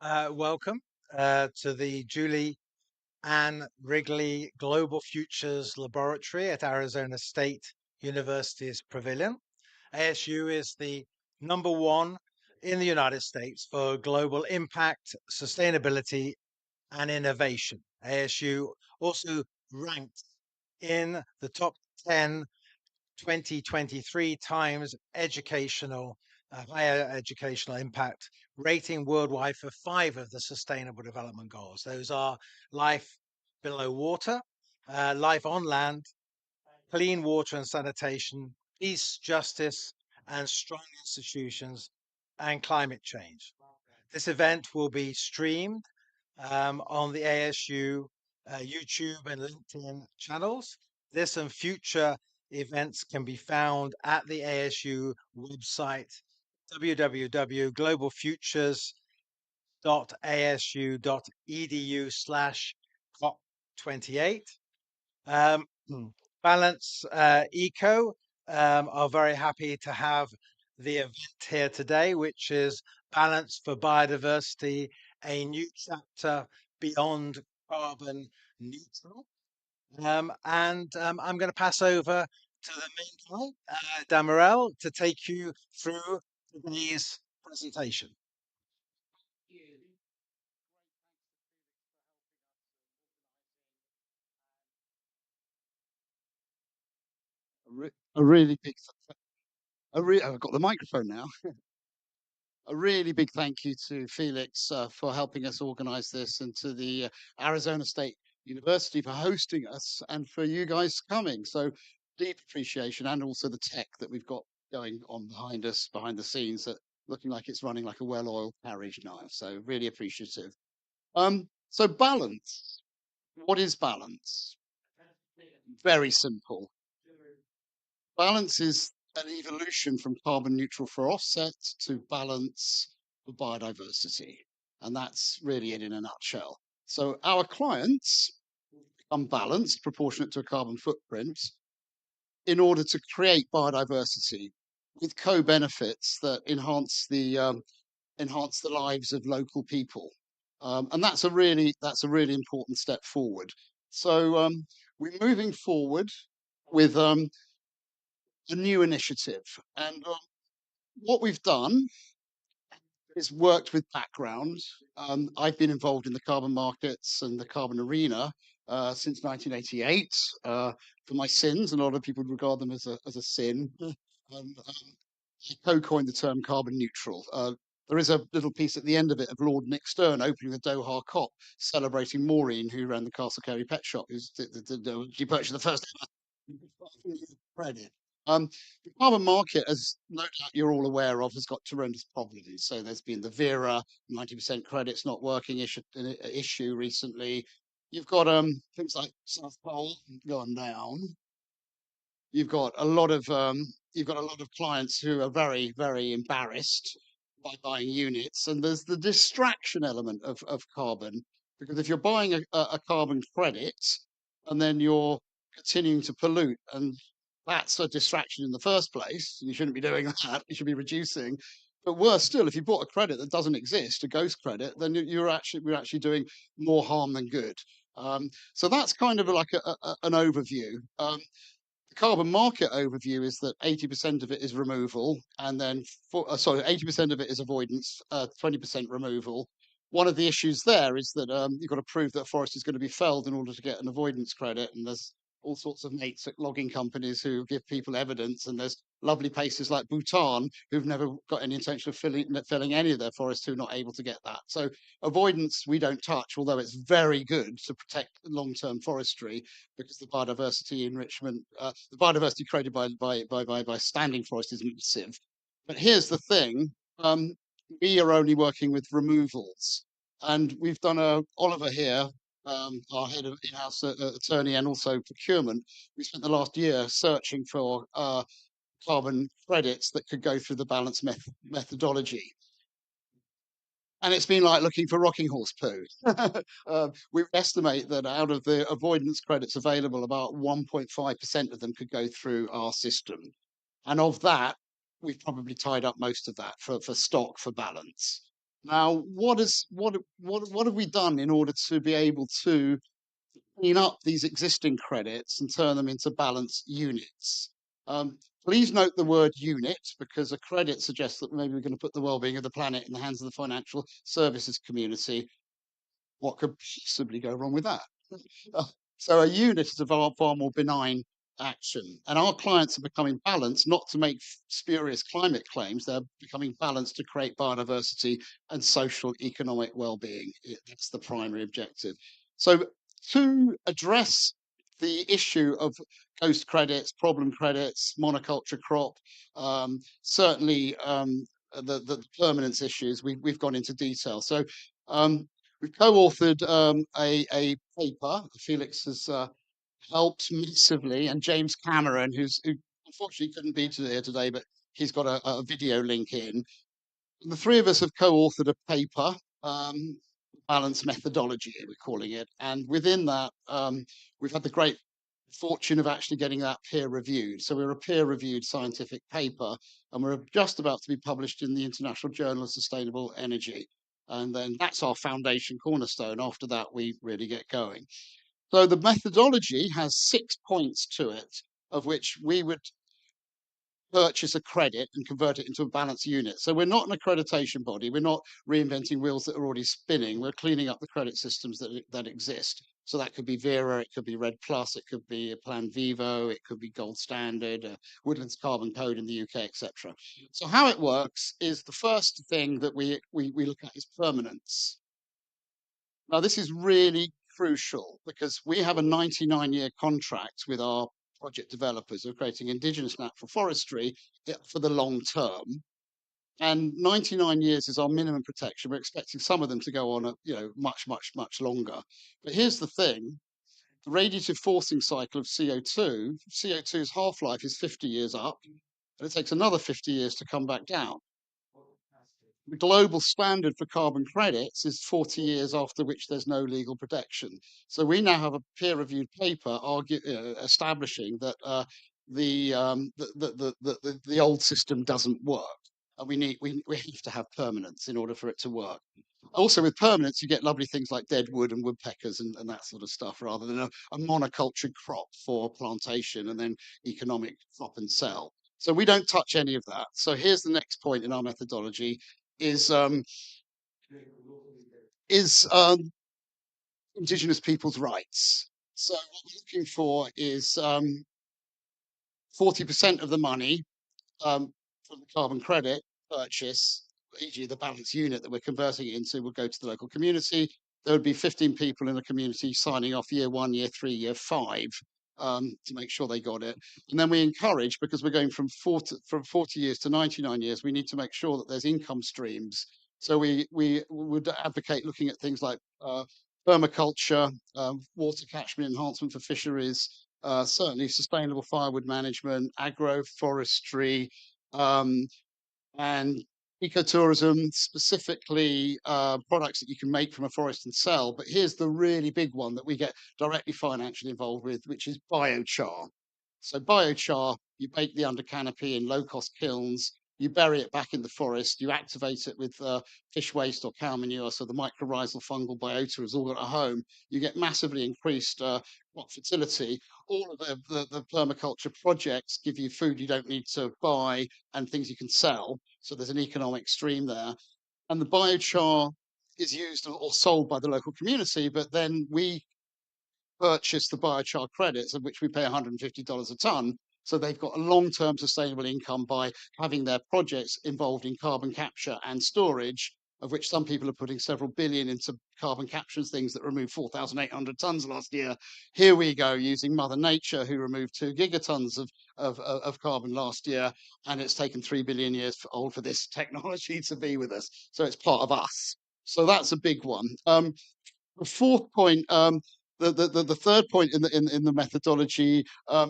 Welcome to the Julie Ann Wrigley Global Futures Laboratory at Arizona State University's Pavilion. ASU is the number one in the United States for global impact, sustainability, and innovation. ASU also ranked in the top 10 2023 Times higher educational impact rating worldwide for five of the Sustainable Development Goals. Those are life below water, life on land, clean water and sanitation, peace, justice, and strong institutions, and climate change. This event will be streamed on the ASU YouTube and LinkedIn channels. This and future events can be found at the ASU website, www.asu.edu/COP28. Um, Balance Eco are very happy to have the event here today, which is Balance for Biodiversity, a new chapter beyond carbon neutral. I'm going to pass over to the main guy, Dan Morrell, to take you through today's presentation. A really big, I've got the microphone now. A really big thank you to Felix for helping us organize this, and to the Arizona State University for hosting us, and for you guys coming. So deep appreciation, and also the tech that we've got going on behind us, behind the scenes, that looking like it's running like a well-oiled carriage now. So really appreciative. So balance. What is balance? Very simple. Balance is an evolution from carbon neutral for offset to balance for biodiversity. And that's really it in a nutshell. So our clients become balanced, proportionate to a carbon footprint, in order to create biodiversity with co-benefits that enhance the lives of local people. And that's a really important step forward. So we're moving forward with a new initiative. And what we've done is worked with background. I've been involved in the carbon markets and the carbon arena since 1988 for my sins, and a lot of people regard them as a sin. And I co-coined the term carbon neutral. There is a little piece at the end of it of Lord Nick Stern opening the Doha COP, celebrating Maureen, who ran the Castle Cary pet shop, she purchased the first credit. The carbon market, as no doubt you're all aware of, has got horrendous problems. So there's been the Vera 90% credits not working issue recently. You've got things like South Pole gone down. You've got a lot of clients who are very, very embarrassed by buying units, and there's the distraction element of carbon, because if you're buying a carbon credit and then you're continuing to pollute, and that's a distraction in the first place. You shouldn't be doing that. You should be reducing. But worse still, if you bought a credit that doesn't exist, a ghost credit, then we're actually doing more harm than good. So that's kind of like an overview. The carbon market overview is that 80% of it is removal, and then 80% of it is avoidance, 20% removal. One of the issues there is that you've got to prove that a forest is going to be felled in order to get an avoidance credit, and there's all sorts of mates at logging companies who give people evidence, and there's lovely places like Bhutan who've never got any intention of felling any of their forests, who are not able to get that. So avoidance we don't touch, although it's very good to protect long-term forestry, because the biodiversity enrichment, the biodiversity created by standing forest is massive. But here's the thing: we are only working with removals, and we've done Oliver here, our head of in-house attorney and also procurement. We spent the last year searching for carbon credits that could go through the balance methodology. And it's been like looking for rocking horse poo. We estimate that out of the avoidance credits available, about 1.5% of them could go through our system. And of that, we've probably tied up most of that for stock for balance. Now, what have we done in order to be able to clean up these existing credits and turn them into balance units? Please note the word unit, because a credit suggests that maybe we're going to put the well-being of the planet in the hands of the financial services community. What could possibly go wrong with that? Uh, So a unit is a far more benign action. And our clients are becoming balanced, not to make spurious climate claims. They're becoming balanced to create biodiversity and social economic well-being. That's the primary objective. So to address the issue of ghost credits, problem credits, monoculture crop, certainly the permanence issues, we've gone into detail. So um, we've co-authored a paper. Felix has helped massively, and James Cameron, who unfortunately couldn't be here today, but he's got a video link in. The three of us have co-authored a paper, balance methodology, we're calling it, and within that, we've had the great fortune of actually getting that peer reviewed. So we're a peer reviewed scientific paper, and we're just about to be published in the International Journal of Sustainable Energy. And then that's our foundation cornerstone. After that, we really get going. So the methodology has 6 points to it, of which we would purchase a credit and convert it into a balance unit. So we're not an accreditation body. We're not reinventing wheels that are already spinning. We're cleaning up the credit systems that exist. So that could be Vera, it could be Red Plus, it could be a Plan Vivo, it could be Gold Standard, Woodlands Carbon Code in the UK, etc. So how it works is the first thing that we look at is permanence. Now, this is really crucial because we have a 99-year contract with our project developers who are creating indigenous natural forestry for the long term. And 99 years is our minimum protection. We're expecting some of them to go on, much longer. But here's the thing. The radiative forcing cycle of CO2's half-life is 50 years up, and it takes another 50 years to come back down. The global standard for carbon credits is 40 years after which there's no legal protection. So we now have a peer-reviewed paper establishing that the old system doesn't work, and we have to have permanence in order for it to work. Also, with permanence, you get lovely things like dead wood and woodpeckers and that sort of stuff, rather than a monocultured crop for plantation and then economic crop and sell. So we don't touch any of that. So here's the next point in our methodology: is is Indigenous people's rights. So what we're looking for is 40% of the money from the carbon credit purchase, e.g. the balance unit that we're converting it into, will go to the local community. There would be 15 people in the community signing off year 1, year 3, year 5 to make sure they got it. And then we encourage, because we're going from 40 years to 99 years, we need to make sure that there's income streams. So we would advocate looking at things like permaculture, water catchment enhancement for fisheries, certainly sustainable firewood management, agroforestry, um, and ecotourism, specifically products that you can make from a forest and sell. But here's the really big one that we get directly financially involved with, which is biochar. So biochar, you bake the under canopy in low-cost kilns, you bury it back in the forest, you activate it with fish waste or cow manure, so the mycorrhizal fungal biota has all got a home. You get massively increased crop fertility. All of the permaculture projects give you food you don't need to buy and things you can sell. So there's an economic stream there. And the biochar is used or sold by the local community, but then we purchase the biochar credits, of which we pay $150 a ton. So they've got a long-term sustainable income by having their projects involved in carbon capture and storage, of which some people are putting several billion into carbon capture things that removed 4,800 tons last year. Here we go, using Mother Nature, who removed 2 gigatons of carbon last year, and it's taken 3 billion years for this technology to be with us. So it's part of us. So that's a big one. The fourth point, the third point in the methodology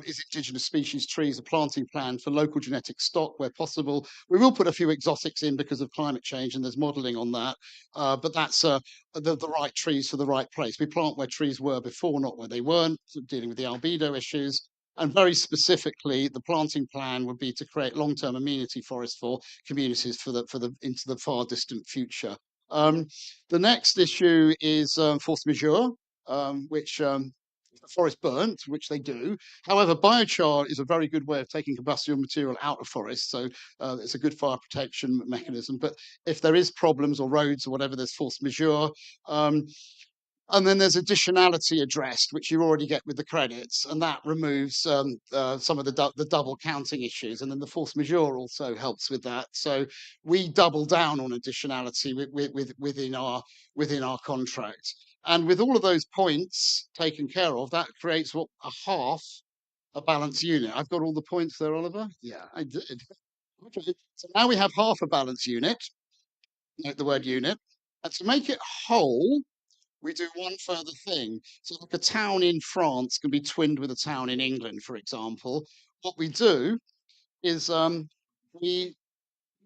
is indigenous species trees, a planting plan for local genetic stock where possible. We will put a few exotics in because of climate change, and there's modelling on that. But that's the right trees for the right place. We plant where trees were before, not where they weren't, dealing with the albedo issues. And very specifically, the planting plan would be to create long-term amenity forest for communities into the far distant future. The next issue is force majeure, which the forest burnt, which they do. However, biochar is a very good way of taking combustible material out of forests, so it's a good fire protection mechanism. But if there is problems or roads or whatever, there's force majeure. And then there's additionality addressed, which you already get with the credits, and that removes some of the double counting issues. And then the force majeure also helps with that. So we double down on additionality within our contract. And with all of those points taken care of, that creates what a half a balance unit. I've got all the points there, Oliver. Yeah, I did. Okay. So now we have half a balance unit. Note the word unit. And to make it whole, we do one further thing. So, like a town in France can be twinned with a town in England, for example. What we do is we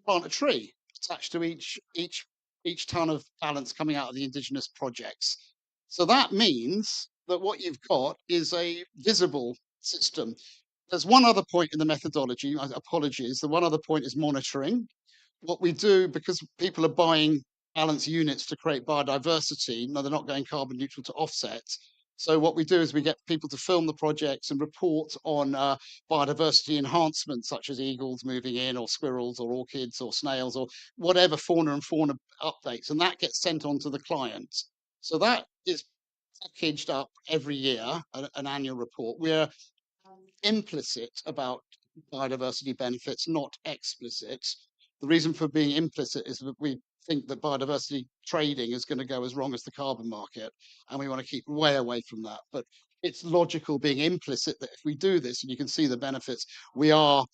plant a tree attached to each ton of balance coming out of the indigenous projects. So that means that what you've got is a visible system. There's one other point in the methodology. Apologies. The one other point is monitoring. What we do, because people are buying balance units to create biodiversity, no, they're not going carbon neutral to offset. So what we do is we get people to film the projects and report on biodiversity enhancements, such as eagles moving in, or squirrels, or orchids, or snails, or whatever fauna and fauna updates, and that gets sent on to the client. So that is packaged up every year, an annual report. We're implicit about biodiversity benefits, not explicit. The reason for being implicit is that we think that biodiversity trading is going to go as wrong as the carbon market, and we want to keep way away from that. But it's logical being implicit that if we do this, and you can see the benefits, we are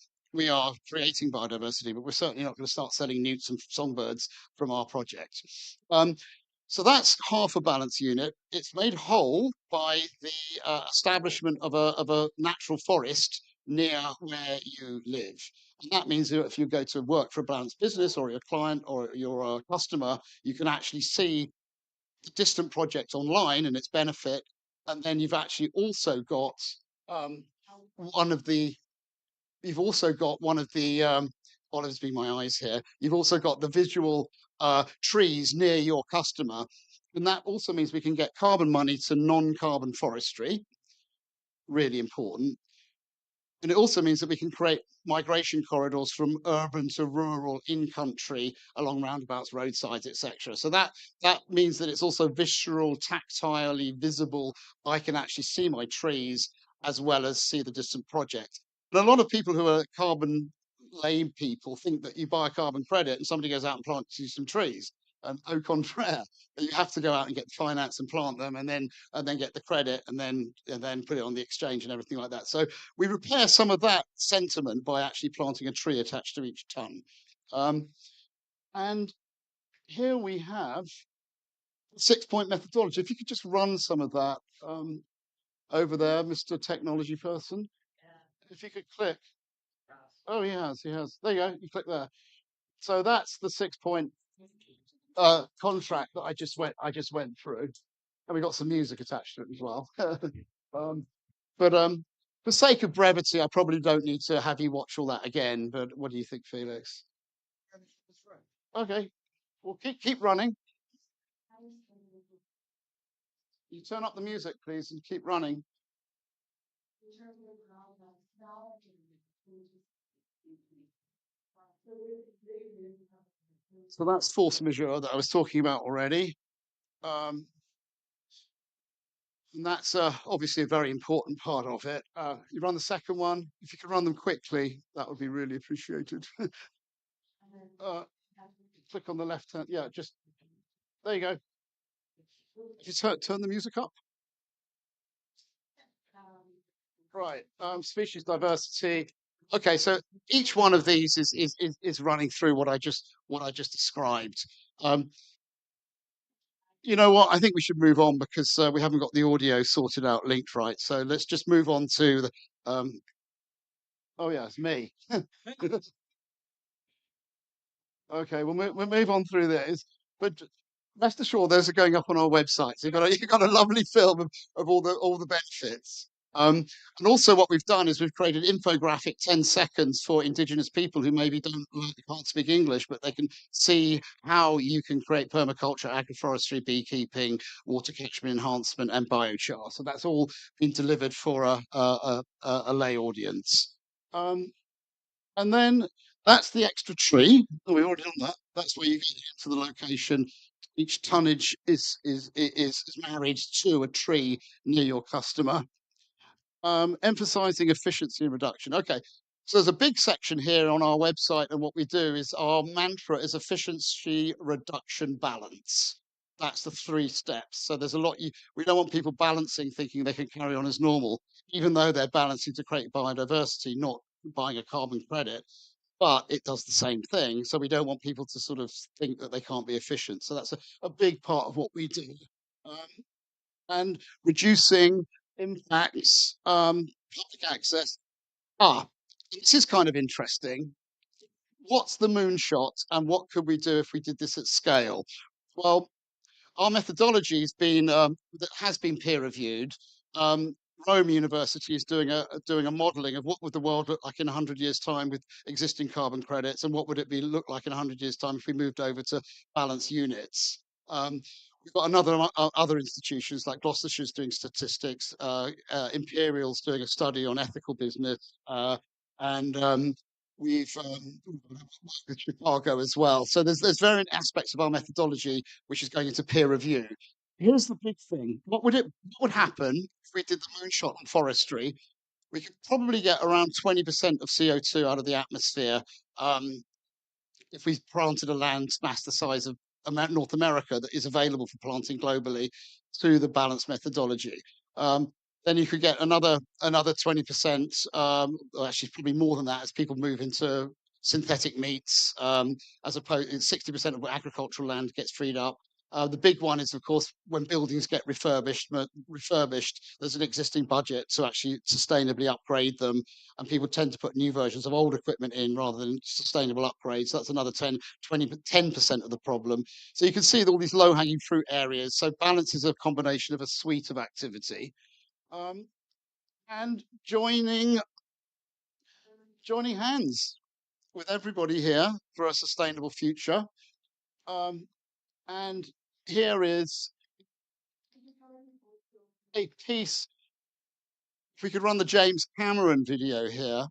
creating biodiversity, but we're certainly not going to start selling newts and songbirds from our project. So that's half a balance unit. It's made whole by the establishment of a natural forest near where you live. And that means that if you go to work for a balanced business, or your client, or your customer, you can actually see the distant project online and its benefit. And then you've actually also got one of the Oliver's being my eyes here. You've also got the visual trees near your customer. And that also means we can get carbon money to non-carbon forestry, really important. And it also means that we can create migration corridors from urban to rural, in country, along roundabouts, roadsides, etc. So that means that it's also visceral, tactilely visible. I can actually see my trees as well as see the distant project. And a lot of people who are carbon lame people think that you buy a carbon credit and somebody goes out and plants you some trees. And au contraire, you have to go out and get the finance and plant them, and then get the credit, and then put it on the exchange and everything like that. So we repair some of that sentiment by actually planting a tree attached to each ton. And here we have 6-point methodology. If you could just run some of that over there, Mr. Technology person. If you could click. Oh, he has. There you go. You click there. So that's the 6-point contract that I just went through, and we got some music attached to it as well. But for sake of brevity, I probably don't need to have you watch all that again. But what do you think, Felix? Okay, well, keep running. You turn up the music, please, and keep running. So that's force majeure that I was talking about already. And that's obviously a very important part of it. You run the second one. If you could run them quickly, that would be really appreciated. Click on the left hand. Yeah, just there you go. If you turn the music up. Right. Species diversity. Okay, so each one of these is running through what I just described. You know what? I think we should move on, because we haven't got the audio sorted out, linked right. So let's just move on to the. Oh yeah, it's me. Okay, we'll move on through this, but rest assured, those are going up on our website. So you've got a lovely film of all the benefits. And also what we've done is we've created infographic 10 seconds for Indigenous people who maybe can't speak English, but they can see how you can create permaculture, agroforestry, beekeeping, water catchment enhancement, and biochar. So that's all been delivered for a lay audience. And then that's the extra tree. Oh, we've already done that. That's where you get into the location. Each tonnage is married to a tree near your customer. Emphasizing efficiency and reduction. Okay, so there's a big section here on our website, and what we do is our mantra is efficiency, reduction, balance. That's the 3 steps. So there's a lot we don't want people balancing thinking they can carry on as normal, even though they're balancing to create biodiversity, not buying a carbon credit, but it does the same thing. So we don't want people to sort of think that they can't be efficient. So that's a big part of what we do. And reducing impacts, public access. This is kind of interesting. What's the moonshot and what could we do if we did this at scale? Well, our methodology has been that has been peer reviewed. Rome University is doing a modelling of what would the world look like in 100 years' time with existing carbon credits, and what would it look like in 100 years' time if we moved over to balanced units. We've got other institutions like Gloucestershire's doing statistics, Imperial's doing a study on ethical business, and we've worked with Chicago as well. So there's various aspects of our methodology which is going into peer review. Here's the big thing: what would happen if we did the moonshot on forestry? We could probably get around 20% of CO2 out of the atmosphere if we planted a land mass the size of North America that is available for planting globally through the balanced methodology. Then you could get another 20%, actually probably more than that, as people move into synthetic meats, as opposed to 60% of agricultural land gets freed up. The big one is, of course, when buildings get refurbished, there's an existing budget to actually sustainably upgrade them, and people tend to put new versions of old equipment in rather than sustainable upgrades. So that's another 10% of the problem. So you can see all these low-hanging fruit areas. So balance is a combination of a suite of activity. And joining hands with everybody here for a sustainable future. And here is a piece. If we could run the James Cameron video here.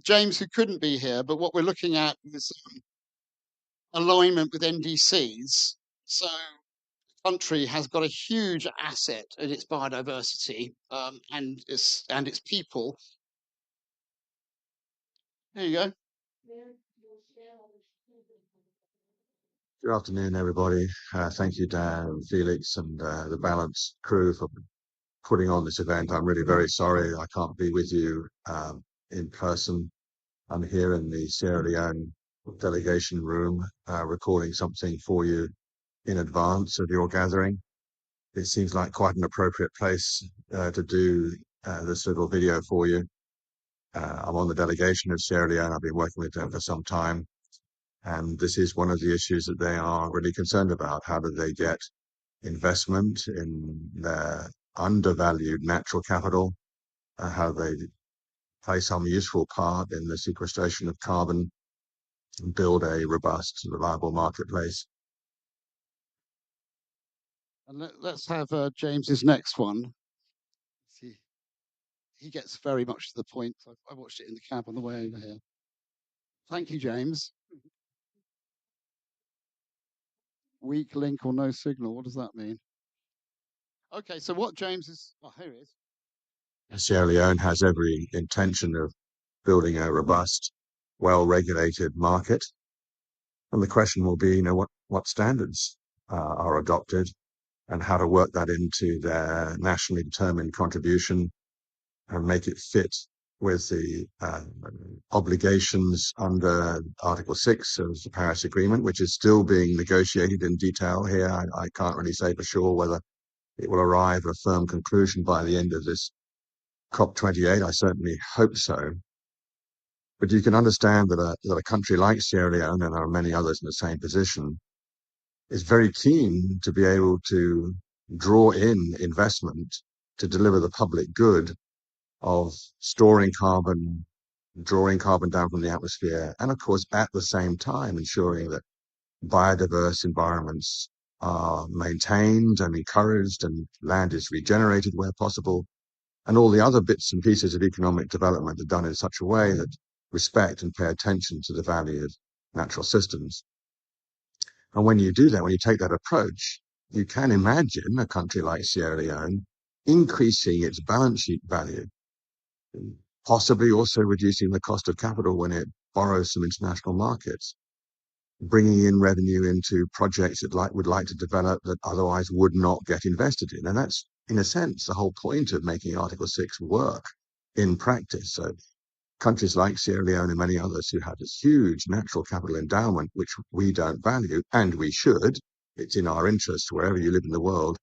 James, who couldn't be here, but what we're looking at is alignment with NDCs. So the country has got a huge asset in its biodiversity and its people. There you go. Good afternoon, everybody. Thank you, Dan, Felix, and the Balance crew for putting on this event. I'm really very sorry I can't be with you in person. I'm here in the Sierra Leone delegation room recording something for you in advance of your gathering. It seems like quite an appropriate place to do this little video for you. I'm on the delegation of Sierra Leone. I've been working with them for some time. And this is one of the issues that they are really concerned about. How do they get investment in their undervalued natural capital? How do they play some useful part in the sequestration of carbon and build a robust, reliable marketplace? And let's have James's next one. See, he gets very much to the point. I watched it in the cab on the way over here. Thank you, James. Weak link or no signal. What does that mean? Okay, so what James is... Oh, here he is. Sierra Leone has every intention of building a robust, well-regulated market. And the question will be, what standards are adopted and how to work that into their nationally determined contribution and make it fit with the obligations under Article 6 of the Paris Agreement, which is still being negotiated in detail here. I can't really say for sure whether it will arrive at a firm conclusion by the end of this COP28. I certainly hope so. But you can understand that a country like Sierra Leone, and there are many others in the same position, is very keen to be able to draw in investment to deliver the public good of storing carbon, drawing carbon down from the atmosphere, and of course, at the same time, ensuring that biodiverse environments are maintained and encouraged and land is regenerated where possible. And all the other bits and pieces of economic development are done in such a way that respect and pay attention to the value of natural systems. And when you do that, when you take that approach, you can imagine a country like Sierra Leone increasing its balance sheet value, possibly also reducing the cost of capital when it borrows from international markets, bringing in revenue into projects it would like to develop that otherwise would not get invested in. And that's, in a sense, the whole point of making Article 6 work in practice. So countries like Sierra Leone and many others who have this huge natural capital endowment, which we don't value, and we should, it's in our interest, wherever you live in the world,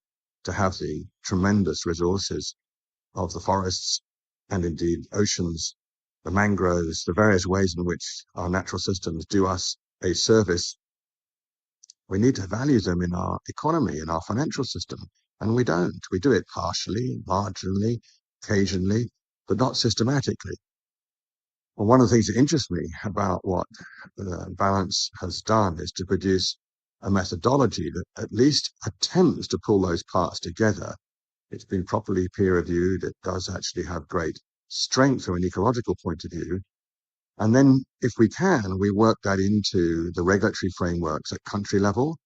to have the tremendous resources of the forests and indeed oceans, the mangroves, the various ways in which our natural systems do us a service. We need to value them in our economy, in our financial system, and we don't. We do it partially, marginally, occasionally, but not systematically. Well, one of the things that interests me about what Balance has done is to produce a methodology that at least attempts to pull those parts together. It's been properly peer-reviewed. It does actually have great strength from an ecological point of view. And then, if we can, we work that into the regulatory frameworks at country level.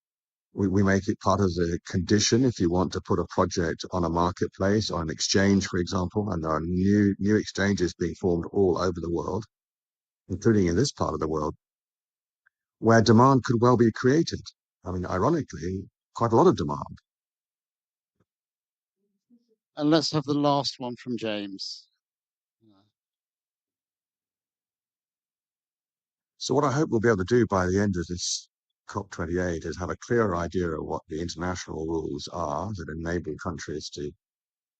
We make it part of the condition if you want to put a project on a marketplace or an exchange, for example, and there are new exchanges being formed all over the world, including in this part of the world, where demand could well be created. I mean, ironically, quite a lot of demand. And let's have the last one from James. So what I hope we'll be able to do by the end of this COP28 is have a clearer idea of what the international rules are that enable countries to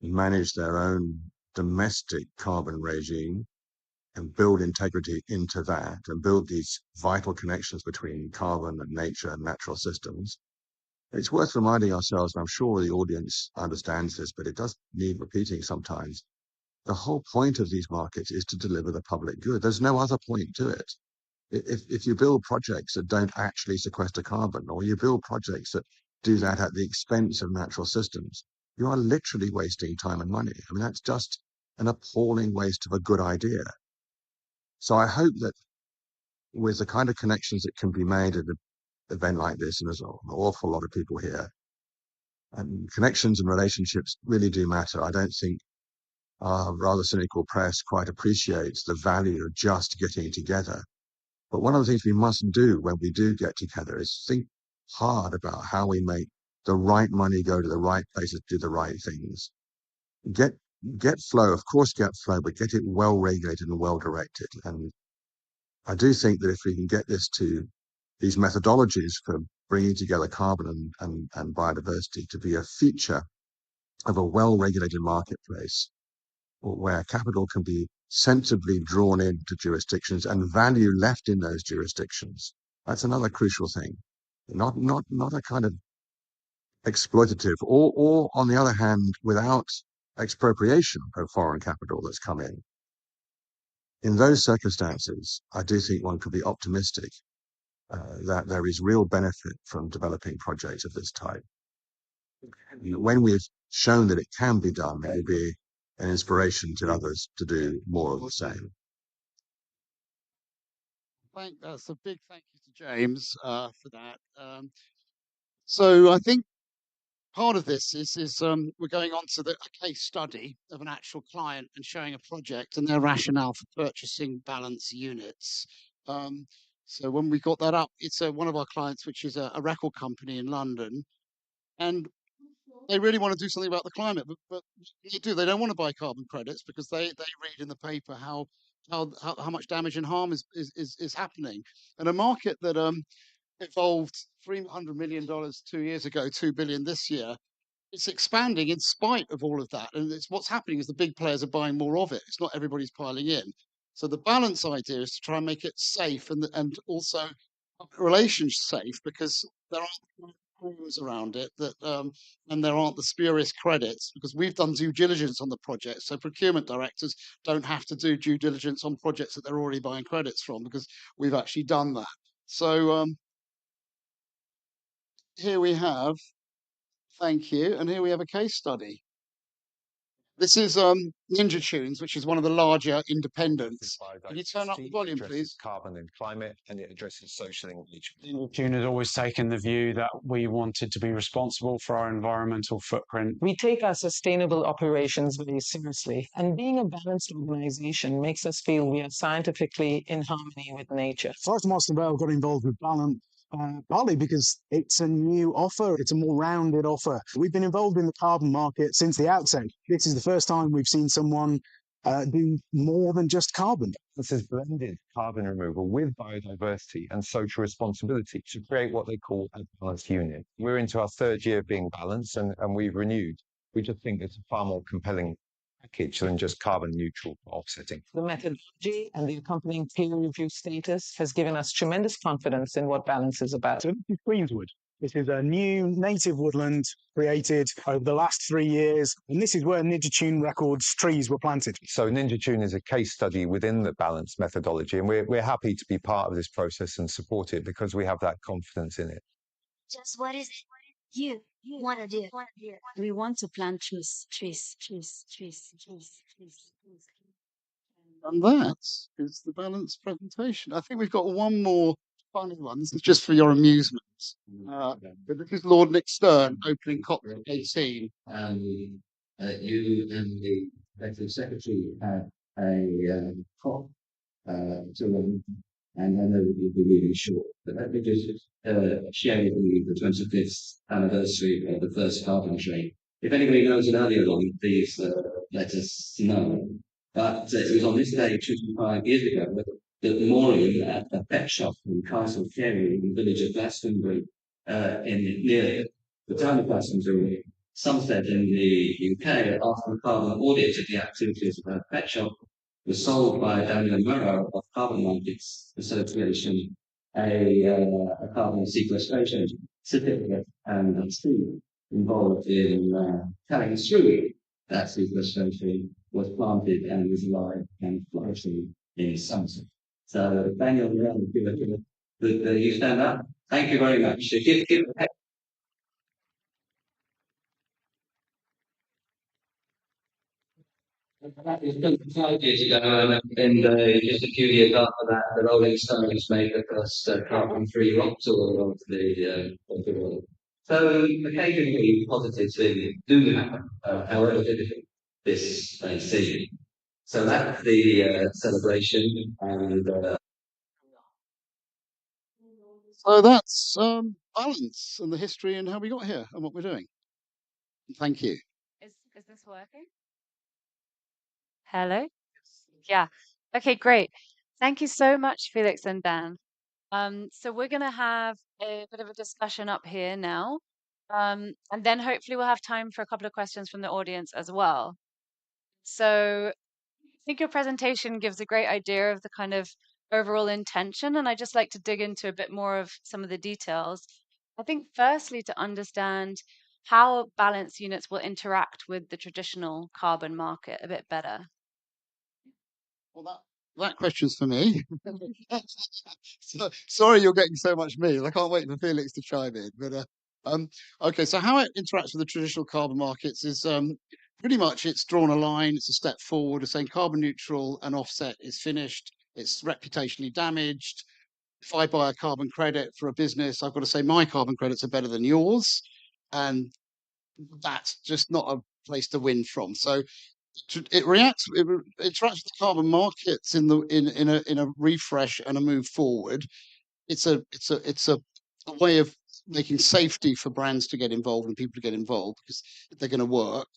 manage their own domestic carbon regime and build integrity into that and build these vital connections between carbon and nature and natural systems. It's worth reminding ourselves, and I'm sure the audience understands this, but it does need repeating sometimes. The whole point of these markets is to deliver the public good. There's no other point to it. If you build projects that don't actually sequester carbon, or you build projects that do that at the expense of natural systems, you are literally wasting time and money. I mean, that's just an appalling waste of a good idea. So I hope that with the kind of connections that can be made at an event like this, and there's an awful lot of people here, and connections and relationships really do matter. I don't think our rather cynical press quite appreciates the value of just getting together. But one of the things we mustn't do when we do get together is think hard about how we make the right money go to the right places, do the right things. Get flow, of course, get flow, but get it well regulated and well directed. And I do think that if we can get this to these methodologies for bringing together carbon and biodiversity to be a feature of a well-regulated marketplace where capital can be sensibly drawn into jurisdictions and value left in those jurisdictions. That's another crucial thing. Not a kind of exploitative or on the other hand, without expropriation of foreign capital that's come in. In those circumstances, I do think one could be optimistic that there is real benefit from developing projects of this type. When we've shown that it can be done, it will be an inspiration to others to do more of the same. That's a big thank you to James for that. So I think part of this is we're going on to a case study of an actual client and showing a project and their rationale for purchasing balance units. So when we got that up, it's one of our clients, which is a record company in London, and they really want to do something about the climate, but they don't want to buy carbon credits because they read in the paper how much damage and harm is happening. And a market that evolved $300 million 2 years ago, 2 billion this year, it's expanding in spite of all of that. And what's happening is the big players are buying more of it. It's not everybody's piling in. So the balance idea is to try and make it safe and also relations safe, because there aren't rules around it that and there aren't the spurious credits because we've done due diligence on the project. So procurement directors don't have to do due diligence on projects that they're already buying credits from because we've actually done that. So here we have, thank you, and here we have a case study. This is Ninja Tunes, which is one of the larger independents. Can you turn up the volume, please? Carbon and climate, and it addresses social engagement. Ninja Tune has always taken the view that we wanted to be responsible for our environmental footprint. We take our sustainable operations very seriously, and being a balanced organization makes us feel we are scientifically in harmony with nature. SYSTEMIQ got involved with balance partly because it's a new offer, it's a more rounded offer. We've been involved in the carbon market since the outset. This is the first time we've seen someone do more than just carbon. This is blended carbon removal with biodiversity and social responsibility to create what they call a balanced unit. We're into our third year of being balanced and we've renewed. We just think it's a far more compelling package than just carbon neutral offsetting. The methodology and the accompanying peer review status has given us tremendous confidence in what balance is about. So this is Queenswood. This is a new native woodland created over the last 3 years, and this is where Ninja Tune Records trees were planted. So Ninja Tune is a case study within the balance methodology, and we're happy to be part of this process and support it because we have that confidence in it. Just what is it you want to do? We want to plant trees. And that is the balance presentation. I think we've got one more funny one. This is just for your amusement. But this is Lord Nick Stern opening COP28. You and the Executive Secretary had a COP to run, and I know that you'll be really short, but let me just share with you the 25th anniversary of the first carbon trade. If anybody knows an earlier one, please let us know. But it was on this day 25 years ago that Morrell at a pet shop in Castle Ferry in the village of Glastonbury near the town of Glastonbury, Somerset in the UK, after a carbon audit of the activities of a pet shop, was sold by Daniel Morrell of Carbon Markets Association a carbon sequestration certificate and a team involved in carrying through that sequestration was planted and was alive and flourishing in Somerset. So Daniel Morrell, you stand up. Thank you very much. That was 25 years ago, and just a few years after that, the Rolling Stones made the first carbon-free rock tour of the world. So occasionally positive things do happen, however difficult this may seem. So that's the celebration, and So that's balance and the history and how we got here and what we're doing. Thank you. Is this working? Hello? Yeah. Okay, great. Thank you so much, Felix and Dan. So we're going to have a bit of a discussion up here now. And then hopefully we'll have time for a couple of questions from the audience as well. So I think your presentation gives a great idea of the kind of overall intention, and I'd just like to dig into a bit more of some of the details. I think firstly to understand how balance units will interact with the traditional carbon market a bit better. Well, that question's for me. So, sorry you're getting so much me. I can't wait for Felix to chime in. But okay, so how it interacts with the traditional carbon markets is pretty much it's drawn a line, it's a step forward, it's saying carbon neutral and offset is finished, it's reputationally damaged. If I buy a carbon credit for a business, I've got to say my carbon credits are better than yours. And that's just not a place to win from. So it interacts with the carbon markets in a refresh and a move forward. It's a way of making safety for brands to get involved and people to get involved because they're going to work.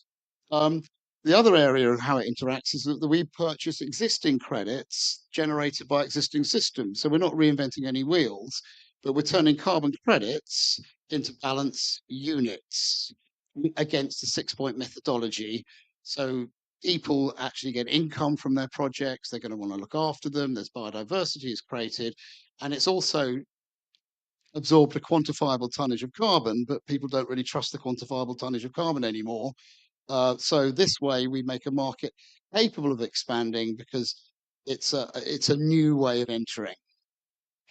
The other area of how it interacts is that we purchase existing credits generated by existing systems. So we're not reinventing any wheels, but we're turning carbon credits into balance units against the 6-point methodology. So people actually get income from their projects. They're going to want to look after them. There's biodiversity is created. And it's also absorbed a quantifiable tonnage of carbon, but people don't really trust the quantifiable tonnage of carbon anymore. So this way we make a market capable of expanding because it's a new way of entering.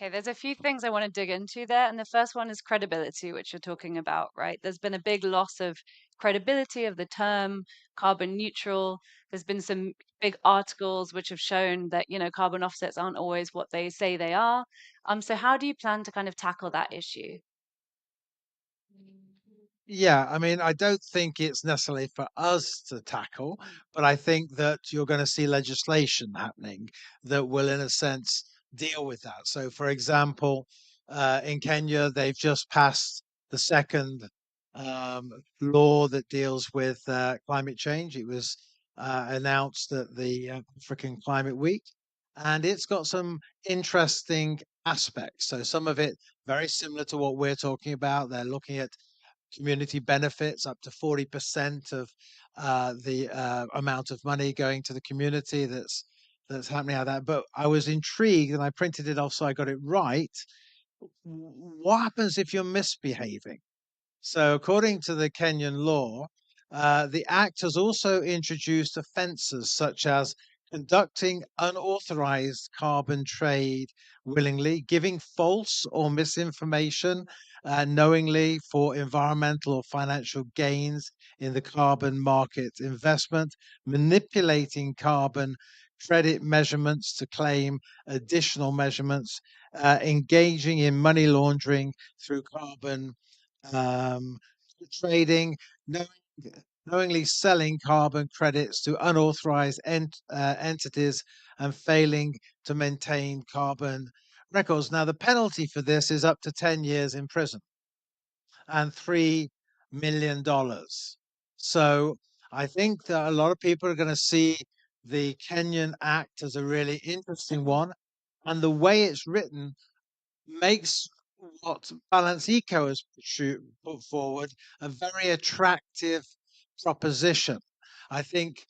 Okay, there's a few things I want to dig into there. And the first one is credibility, which you're talking about, right? There's been a big loss of credibility of the term carbon neutral. There's been some big articles which have shown that, carbon offsets aren't always what they say they are. So how do you plan to kind of tackle that issue? Yeah, I mean, I don't think it's necessarily for us to tackle, but I think that you're going to see legislation happening that will, in a sense, deal with that. So, for example, in Kenya, they've just passed the second law that deals with climate change. It was announced at the African Climate Week, and it's got some interesting aspects. So, some of it very similar to what we're talking about. They're looking at community benefits, up to 40% of the amount of money going to the community that's happening out there. But I was intrigued and I printed it off so I got it right. What happens if you're misbehaving? So, according to the Kenyan law, the Act has also introduced offences such as conducting unauthorized carbon trade willingly, giving false or misinformation knowingly for environmental or financial gains in the carbon market investment, manipulating carbon credit measurements to claim additional measurements, engaging in money laundering through carbon um, trading, knowing, knowingly selling carbon credits to unauthorized entities, and failing to maintain carbon records. Now, the penalty for this is up to 10 years in prison and $3 million. So I think that a lot of people are going to see the Kenyan Act as a really interesting one. And the way it's written makes what Balance Eco has put forward a very attractive proposition. I think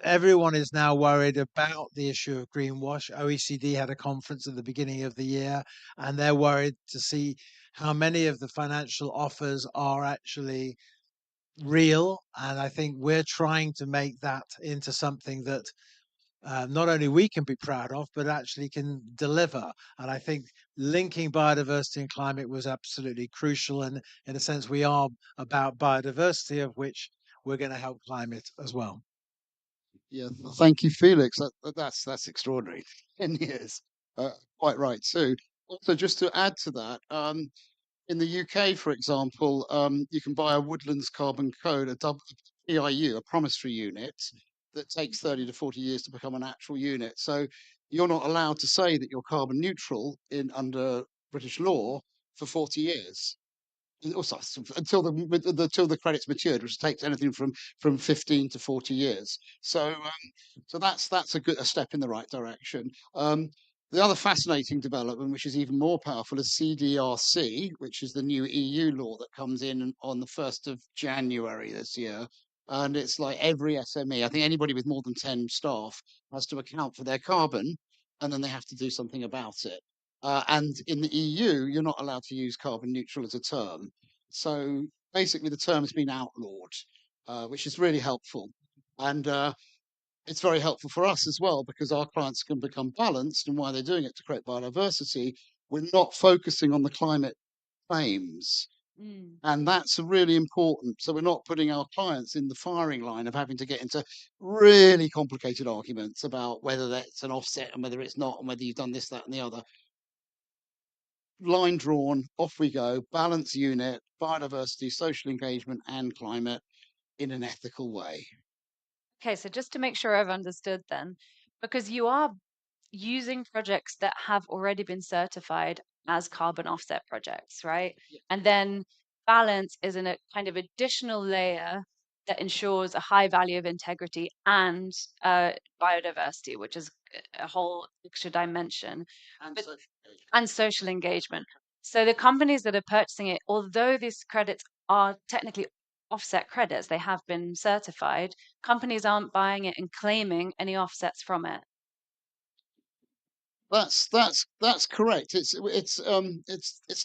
everyone is now worried about the issue of greenwash. OECD had a conference at the beginning of the year, and they're worried to see how many of the financial offers are actually real. And I think we're trying to make that into something that not only we can be proud of, but actually can deliver. And I think linking biodiversity and climate was absolutely crucial. And in a sense, we are about biodiversity, of which we're going to help climate as well. Yeah, thank you, Felix. That's extraordinary. 10 years. Quite right too. Also, just to add to that, in the UK, for example, you can buy a Woodlands Carbon Code, a PIU, a promissory unit, that takes 30 to 40 years to become an actual unit. So you're not allowed to say that you're carbon neutral under British law for 40 years. Also, until the credits matured, which takes anything from 15 to 40 years. So that's a step in the right direction. The other fascinating development, which is even more powerful, is CDRC, which is the new EU law that comes in on the 1st of January this year. And it's like every SME, I think anybody with more than 10 staff has to account for their carbon, and then they have to do something about it. And in the EU, you're not allowed to use carbon neutral as a term. So basically, the term has been outlawed, which is really helpful. And it's very helpful for us as well because our clients can become balanced. And why they're doing it to create biodiversity, we're not focusing on the climate claims. And that's really important. So we're not putting our clients in the firing line of having to get into really complicated arguments about whether that's an offset and whether it's not, and whether you've done this, that, and the other. Line drawn, off we go, balance unit, biodiversity, social engagement, and climate in an ethical way. Okay, so just to make sure I've understood then, because you are using projects that have already been certified as carbon offset projects, right? Yeah. And then balance is in a kind of additional layer that ensures a high value of integrity and biodiversity, which is a whole extra dimension. And But social engagement. and social engagement. So the companies that are purchasing it, although these credits are technically offset credits, they have been certified, companies aren't buying it and claiming any offsets from it. That's correct. It's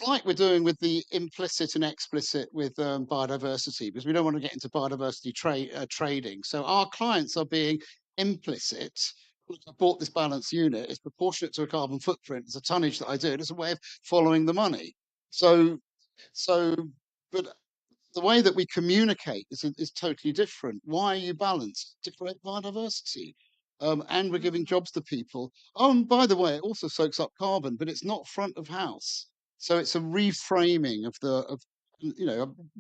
like we're doing with the implicit and explicit with biodiversity, because we don't want to get into biodiversity trading. So our clients are being implicit. Look, I bought this balance unit. It's proportionate to a carbon footprint. It's a tonnage that I do. It's a way of following the money. So so, but the way that we communicate is totally different. Why are you balanced? To create biodiversity. And we're giving jobs to people. Oh, and by the way, it also soaks up carbon, but it's not front of house. So it's a reframing of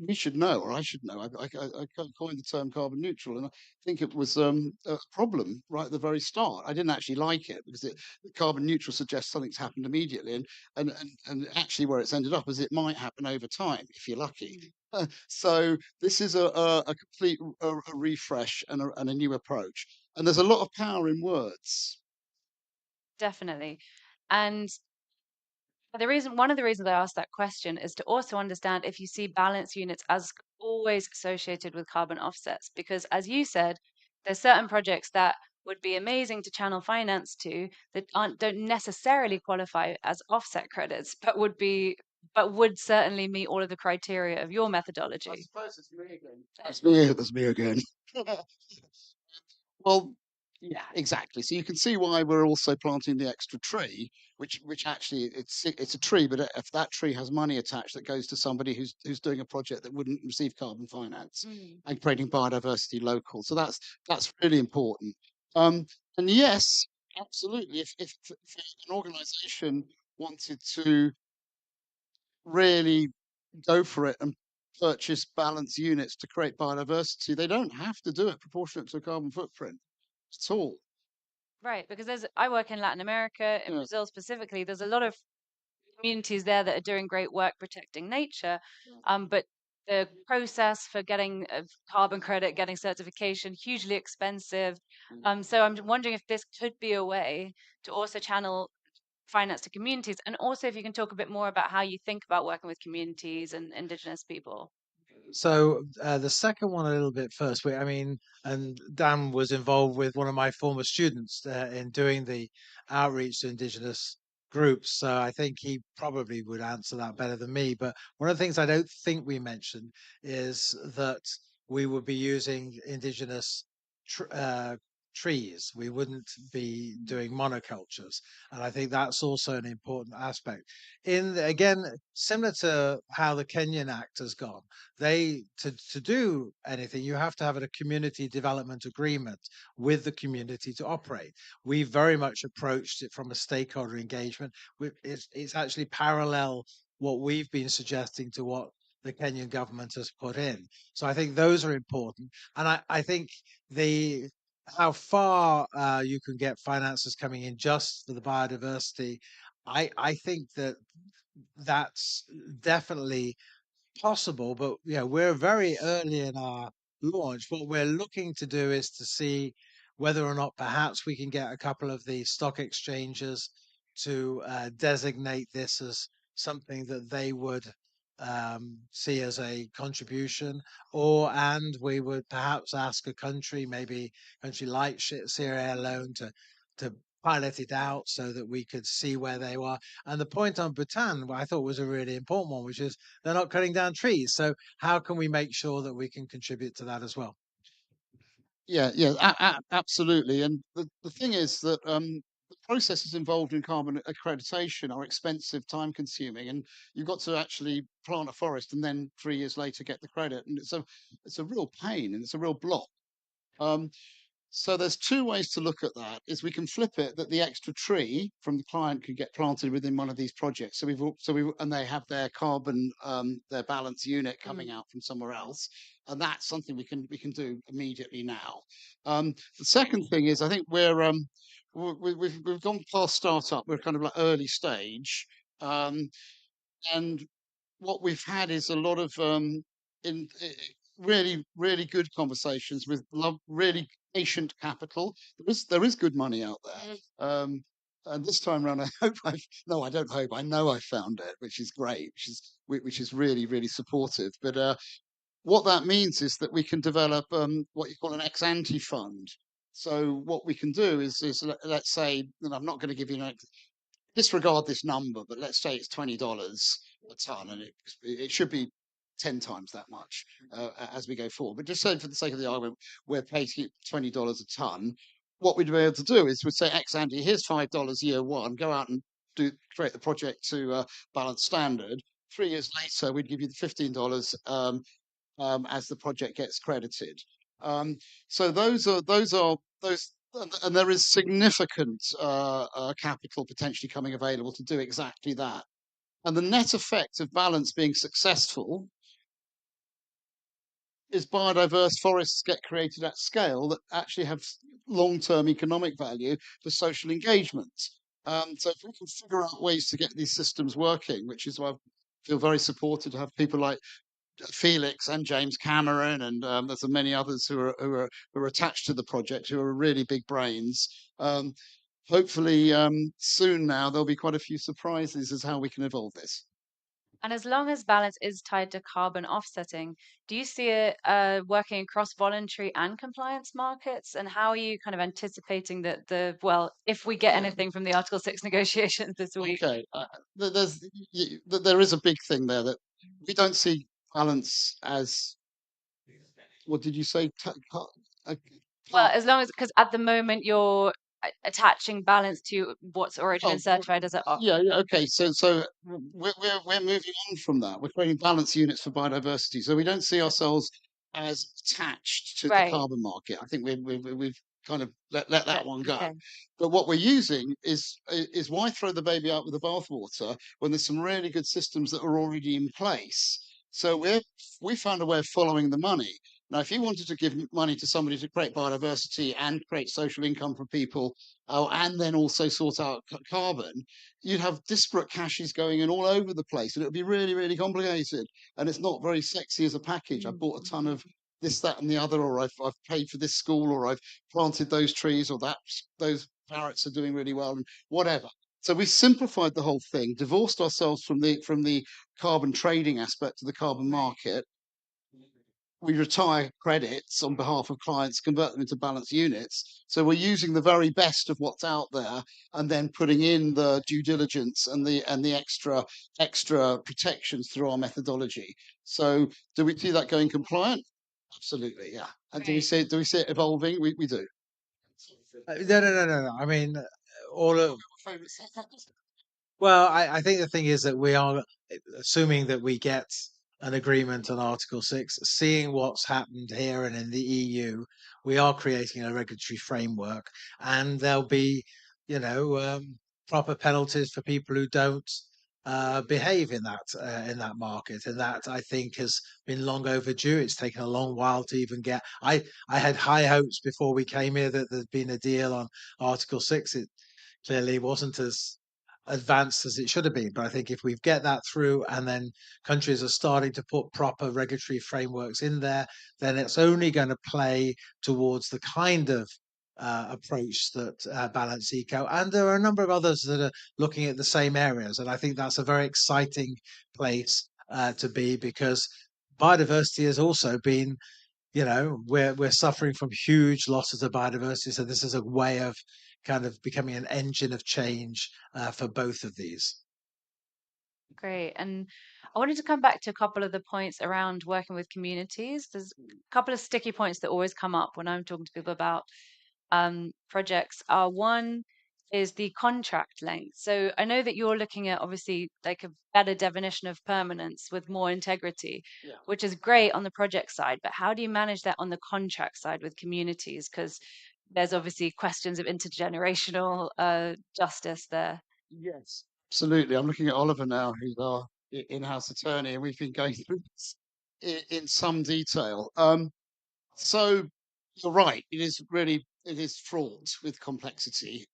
we should know, or I should know. I coined the term carbon neutral, and I think it was a problem right at the very start. I didn't actually like it because the carbon neutral suggests something's happened immediately, and actually where it's ended up is it might happen over time if you're lucky. So this is a complete a refresh and a new approach. And there's a lot of power in words. Definitely. And one of the reasons I asked that question is to also understand if you see balance units as always associated with carbon offsets, because as you said, there's certain projects that would be amazing to channel finance to that don't necessarily qualify as offset credits, but would certainly meet all of the criteria of your I methodology. suppose it's me again. That's me again. Well, yeah, exactly. So you can see why we're also planting the extra tree, which actually it's a tree, but if that tree has money attached that goes to somebody who's doing a project that wouldn't receive carbon finance and creating biodiversity local. So that's really important. And yes, absolutely. If an organisation wanted to really go for it and purchase balance units to create biodiversity, they don't have to do it proportionate to a carbon footprint at all. Right, because I work in Latin America, in Yeah. Brazil specifically, there's a lot of communities there that are doing great work protecting nature. But the process for getting a carbon credit, getting certification, hugely expensive. So I'm wondering if this could be a way to also channel finance to communities, and also if you can talk a bit more about how you think about working with communities and indigenous people. So the second one a little bit first. I mean, and Dan was involved with one of my former students in doing the outreach to Indigenous groups. So I think he probably would answer that better than me. But one of the things I don't think we mentioned is that we would be using Indigenous trees. We wouldn't be doing monocultures, and I think that's also an important aspect. Again, similar to how the Kenyan Act has gone, to do anything, you have to have a community development agreement with the community to operate. We very much approached it from a stakeholder engagement. It's actually parallel what we've been suggesting to what the Kenyan government has put in. So I think those are important. And I think the how far you can get finances coming in just for the biodiversity, I think that's definitely possible, but yeah, we're very early in our launch. What we're looking to do is to see whether or not perhaps we can get a couple of the stock exchanges to designate this as something that they would see as a contribution, and we would perhaps ask a country, maybe a country like Sierra Leone, to pilot it out so that we could see where they are. And the point on Bhutan, I thought was a really important one, which is they're not cutting down trees. So how can we make sure that we can contribute to that as well? Yeah, absolutely. And the thing is that the processes involved in carbon accreditation are expensive, time consuming, and you've got to actually plant a forest and then 3 years later get the credit. And it's a real pain and it's a real block. Um, So there's two ways to look at that. Is we can flip it that the extra tree from the client could get planted within one of these projects. And they have their carbon their balance unit coming out from somewhere else, and that's something we can do immediately now. The second thing is I think we've gone past startup. We're kind of like early stage, and what we've had is a lot of in really good conversations with really patient capital. There is good money out there. And this time around, I don't hope, I know I found it, which is great, which is really supportive. But what that means is that we can develop what you call an ex ante fund. So what we can do is let's say, and I'm not going to give you disregard this number, but let's say it's $20 a ton, and it should be 10 times that much as we go forward. But just say for the sake of the argument, we're paying $20 a ton. What we'd be able to do is we'd say, ex ante, here's $5 year one, go out and create the project to balance standard. 3 years later, we'd give you the $15 as the project gets credited. So those, and there is significant capital potentially coming available to do exactly that. And the net effect of balance being successful is biodiverse forests get created at scale that actually have long-term economic value for social engagement. So if we can figure out ways to get these systems working, which is why I feel very supported to have people like Felix and James Cameron, and there's many others who are attached to the project who are really big brains. Hopefully, soon now there'll be quite a few surprises as how we can evolve this. And as long as balance is tied to carbon offsetting, do you see it working across voluntary and compliance markets? And how are you kind of anticipating that if we get anything from the Article 6 negotiations this week? Okay, there is a big thing there that we don't see balance as, what did you say? Well, as long as, because at the moment you're attaching balance to what's already been certified as a. Yeah, okay. So we're moving on from that. We're creating balance units for biodiversity. So we don't see ourselves as attached to the carbon market. I think we've kind of let that one go. Okay. But what we're using is why throw the baby out with the bathwater when there's some really good systems that are already in place. So we found a way of following the money. Now, if you wanted to give money to somebody to create biodiversity and create social income for people, and then also sort out carbon, you'd have disparate caches going in all over the place, and it would be really, really complicated. And it's not very sexy as a package. I bought a ton of this, that, and the other, or I've paid for this school, or I've planted those trees, or those parrots are doing really well, and whatever. So we simplified the whole thing, divorced ourselves from the carbon trading aspect of the carbon market. We retire credits on behalf of clients, convert them into balance units. So we're using the very best of what's out there, and then putting in the due diligence and the extra protections through our methodology. So do we see that going compliant? Absolutely, yeah. And do we see it evolving? We do. No. I mean, all of. Well, I think the thing is that we are assuming that we get an agreement on Article 6, seeing what's happened here and in the EU, we are creating a regulatory framework, and there'll be, proper penalties for people who don't behave in that market, and that I think has been long overdue. It's taken a long while to even get. I had high hopes before we came here that there'd been a deal on Article 6. It clearly wasn't as advanced as it should have been. But I think if we get that through, and then countries are starting to put proper regulatory frameworks in there, then it's only going to play towards the kind of approach that Balance Eco, and there are a number of others that are looking at the same areas. And I think that's a very exciting place to be, because biodiversity has also been, we're suffering from huge losses of biodiversity. So this is a way of kind of becoming an engine of change for both of these. Great. And I wanted to come back to a couple of the points around working with communities. There's a couple of sticky points that always come up when I'm talking to people about projects. One is the contract length. So I know that you're looking at obviously like a better definition of permanence with more integrity, which is great on the project side. But how do you manage that on the contract side with communities? Because there's obviously questions of intergenerational justice there. Yes, absolutely. I'm looking at Oliver now, who's our in-house attorney, and we've been going through this in some detail. So you're right. It is fraught with complexity.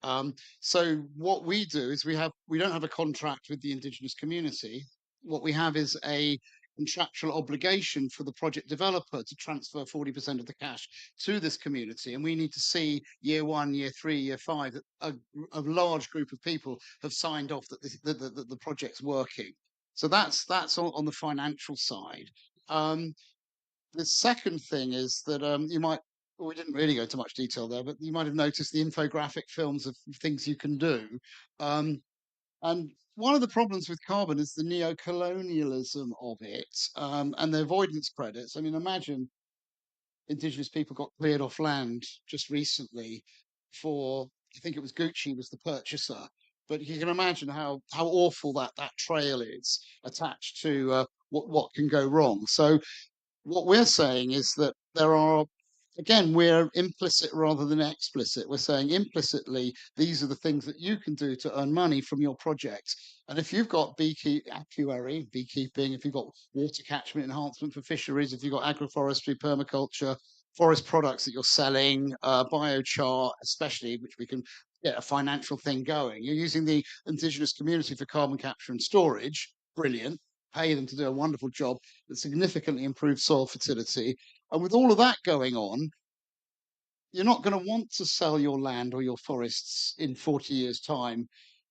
So what we do is we don't have a contract with the indigenous community. What we have is a contractual obligation for the project developer to transfer 40% of the cash to this community, and we need to see year 1, year 3, year 5 that a large group of people have signed off that the project's working. So that's on the financial side. The second thing is that we didn't really go into much detail there, but you might have noticed the infographic films of things you can do. And one of the problems with carbon is the neo-colonialism of it, and the avoidance credits. I mean, imagine indigenous people got cleared off land just recently for, I think it was Gucci was the purchaser. But you can imagine how awful that trail is attached to what can go wrong. So what we're saying is that there are, again, we're implicit rather than explicit. We're saying implicitly, these are the things that you can do to earn money from your project. And if you've got apiary, beekeeping, if you've got water catchment enhancement for fisheries, if you've got agroforestry, permaculture, forest products that you're selling, biochar, especially, which we can get a financial thing going. You're using the indigenous community for carbon capture and storage. Brilliant. Pay them to do a wonderful job that significantly improves soil fertility. And with all of that going on, you're not going to want to sell your land or your forests in 40 years' time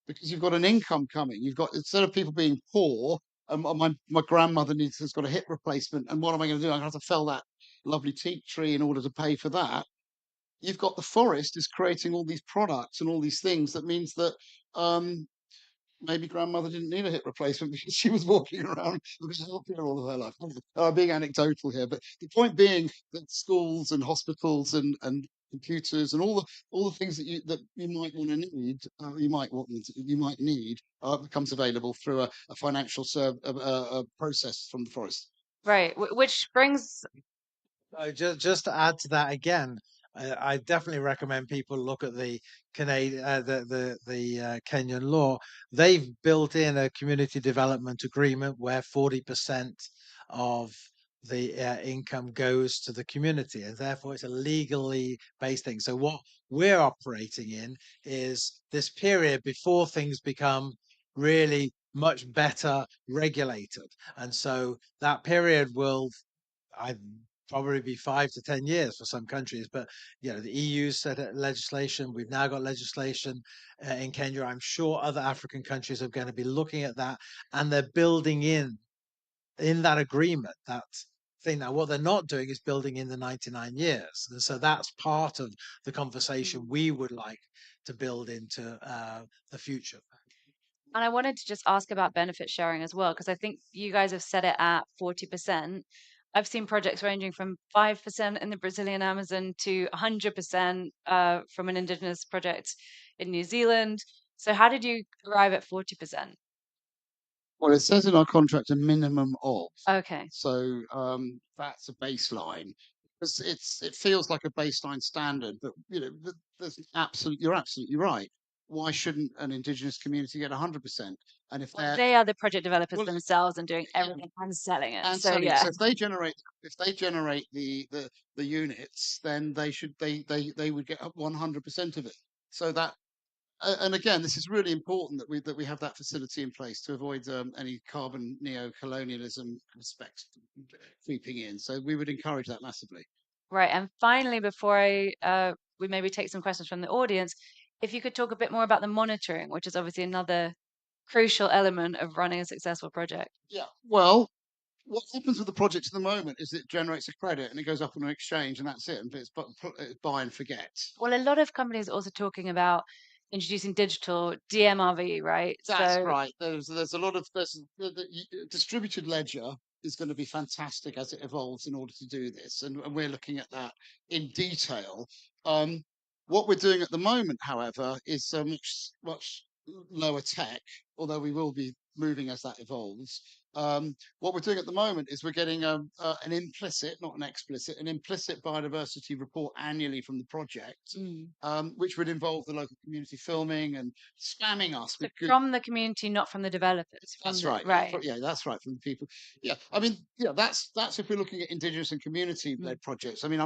because you've got an income coming. You've got, instead of people being poor, my grandmother has got a hip replacement, and what am I going to do? I'm going to have to fell that lovely teak tree in order to pay for that. You've got the forest is creating all these products and all these things. That means that maybe grandmother didn't need a hip replacement because she was walking around with a healthier all of her life. Being anecdotal here, but the point being that schools and hospitals and computers and all the things that you might want to need, you might need becomes available through a financial process from the forest. Right. Which brings. Just to add to that again, I definitely recommend people look at the Kenyan law. They've built in a community development agreement where 40% of the income goes to the community, and therefore it's a legally based thing. So what we're operating in is this period before things become really much better regulated, and so that period will, I probably be 5 to 10 years for some countries, but the EU set legislation. We've now got legislation in Kenya. I'm sure other African countries are going to be looking at that, and they're building in that agreement that thing. Now, what they're not doing is building in the 99 years, and so that's part of the conversation we would like to build into the future. And I wanted to just ask about benefit sharing as well, because I think you guys have set it at 40%. I've seen projects ranging from 5% in the Brazilian Amazon to 100% from an indigenous project in New Zealand. So how did you arrive at 40%? Well, it says in our contract a minimum of. Okay. So that's a baseline. It feels like a baseline standard, but there's you're absolutely right. Why shouldn't an indigenous community get 100%? And if they are the project developers themselves and doing everything and selling it. And so so if they generate the units, then they would get 100% of it. So that. And again, this is really important that we have that facility in place to avoid any carbon neo-colonialism aspects creeping in. So we would encourage that massively. Right. And finally, before we maybe take some questions from the audience, if you could talk a bit more about the monitoring, which is obviously another crucial element of running a successful project. Yeah. Well, what happens with the project at the moment is it generates a credit and it goes up on an exchange and that's it. And it's buy and forget. Well, a lot of companies are also talking about introducing digital DMRV, right? That's right. There's a lot of the distributed ledger is going to be fantastic as it evolves in order to do this, and we're looking at that in detail. What we're doing at the moment, however, is much lower tech, although we will be moving as that evolves. What we're doing at the moment is we're getting an implicit, not an explicit, an implicit biodiversity report annually from the project, which would involve the local community filming and spamming us with from the community, not from the developers. That's right. Right. Yeah, that's right. From the people. Yeah, I mean, that's if we're looking at indigenous and community-led projects. I mean,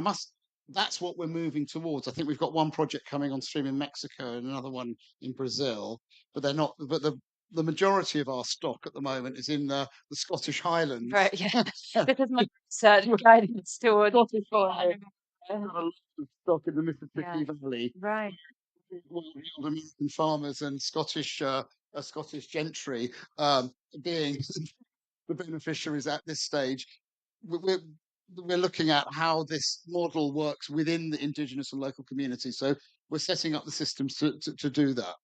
that's what we're moving towards. I think we've got one project coming on stream in Mexico and another one in Brazil, but they're not. But the majority of our stock at the moment is in the Scottish Highlands. Right. Yeah. This is my research guidance towards Scottish Highlands. A lot of stock in the Mississippi Valley. Right. Well-heeled American farmers and Scottish gentry being the beneficiaries at this stage. We're looking at how this model works within the indigenous and local community. So we're setting up the systems to do that.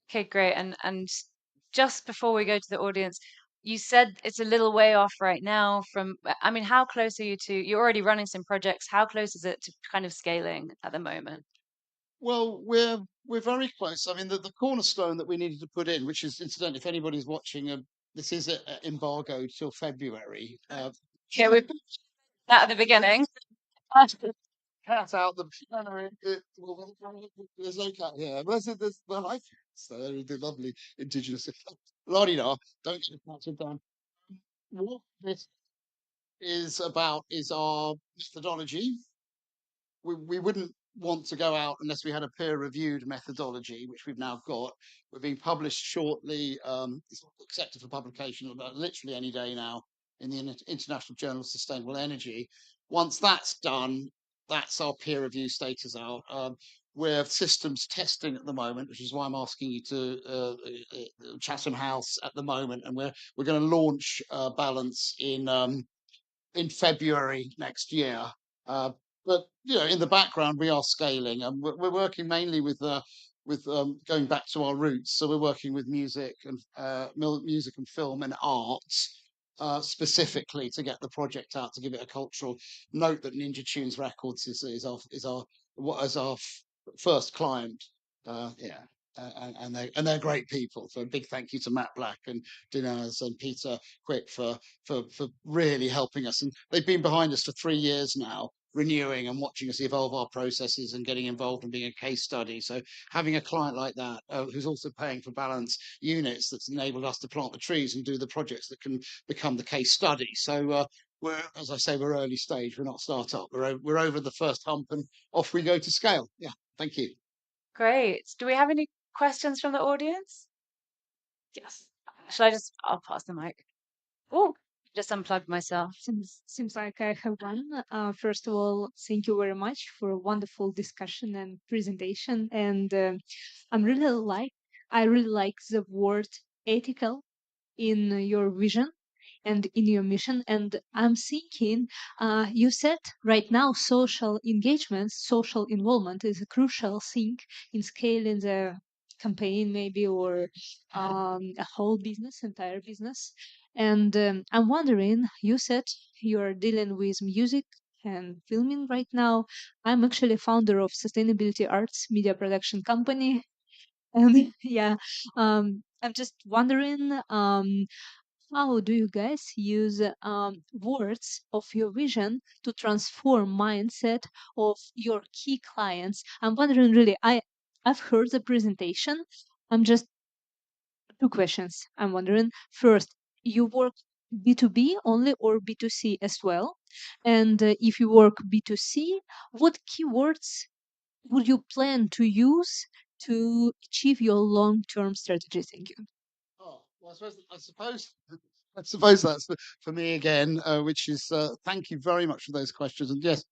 Okay, great. And just before we go to the audience, you said it's a little way off right now from, I mean, how close are you to, you're already running some projects. How close is it to kind of scaling at the moment? Well, we're very close. I mean, the cornerstone that we needed to put in, which is incidentally, if anybody's watching, this is embargoed till February. Yeah, we put that at the beginning. Cat out the. No, no, well, there's no cat here. There's the life. So the lovely indigenous. La-di-da, don't get the down. What this is about is our methodology. We wouldn't want to go out unless we had a peer-reviewed methodology, which we've now got. We're being published shortly. It's accepted for publication literally any day now in the International Journal of Sustainable Energy. Once that's done, that's our peer review status out. We're systems testing at the moment, which is why I'm asking you to Chatham House at the moment, and we're going to launch Balance in February next year. But in the background, we are scaling, and we're working mainly with going back to our roots. So we're working with music and film and arts specifically to get the project out, to give it a cultural note that Ninja Tunes Records is our first client. Yeah. And they're great people. So a big thank you to Matt Black and Dinaz and Peter Quick for really helping us. And they've been behind us for 3 years now, renewing and watching us evolve our processes and getting involved and being a case study. So having a client like that who's also paying for balance units, that's enabled us to plant the trees and do the projects that can become the case study. So we're, as I say, we're early stage. We're not startup. We're over the first hump and off we go to scale. Yeah, thank you. Great. Do we have any questions from the audience? Yes. I'll pass the mic. Oh, just unplugged myself. Seems like I have one. First of all, thank you very much for a wonderful discussion and presentation. And I really like the word ethical in your vision and in your mission. And I'm thinking, you said right now social engagement, social involvement is a crucial thing in scaling the campaign, maybe, or a whole business, entire business. And I'm wondering, you said you're dealing with music and filming right now. I'm actually founder of Sustainability Arts Media Production Company. And yeah, I'm just wondering, how do you guys use words of your vision to transform mindset of your key clients? I'm wondering, really, I've heard the presentation. I'm just two questions. I'm wondering, first, you work B2B only or B2C as well? And if you work B2C, what keywords would you plan to use to achieve your long-term strategy? Thank you. Oh, well, I suppose that's for me again, which is thank you very much for those questions. And yes,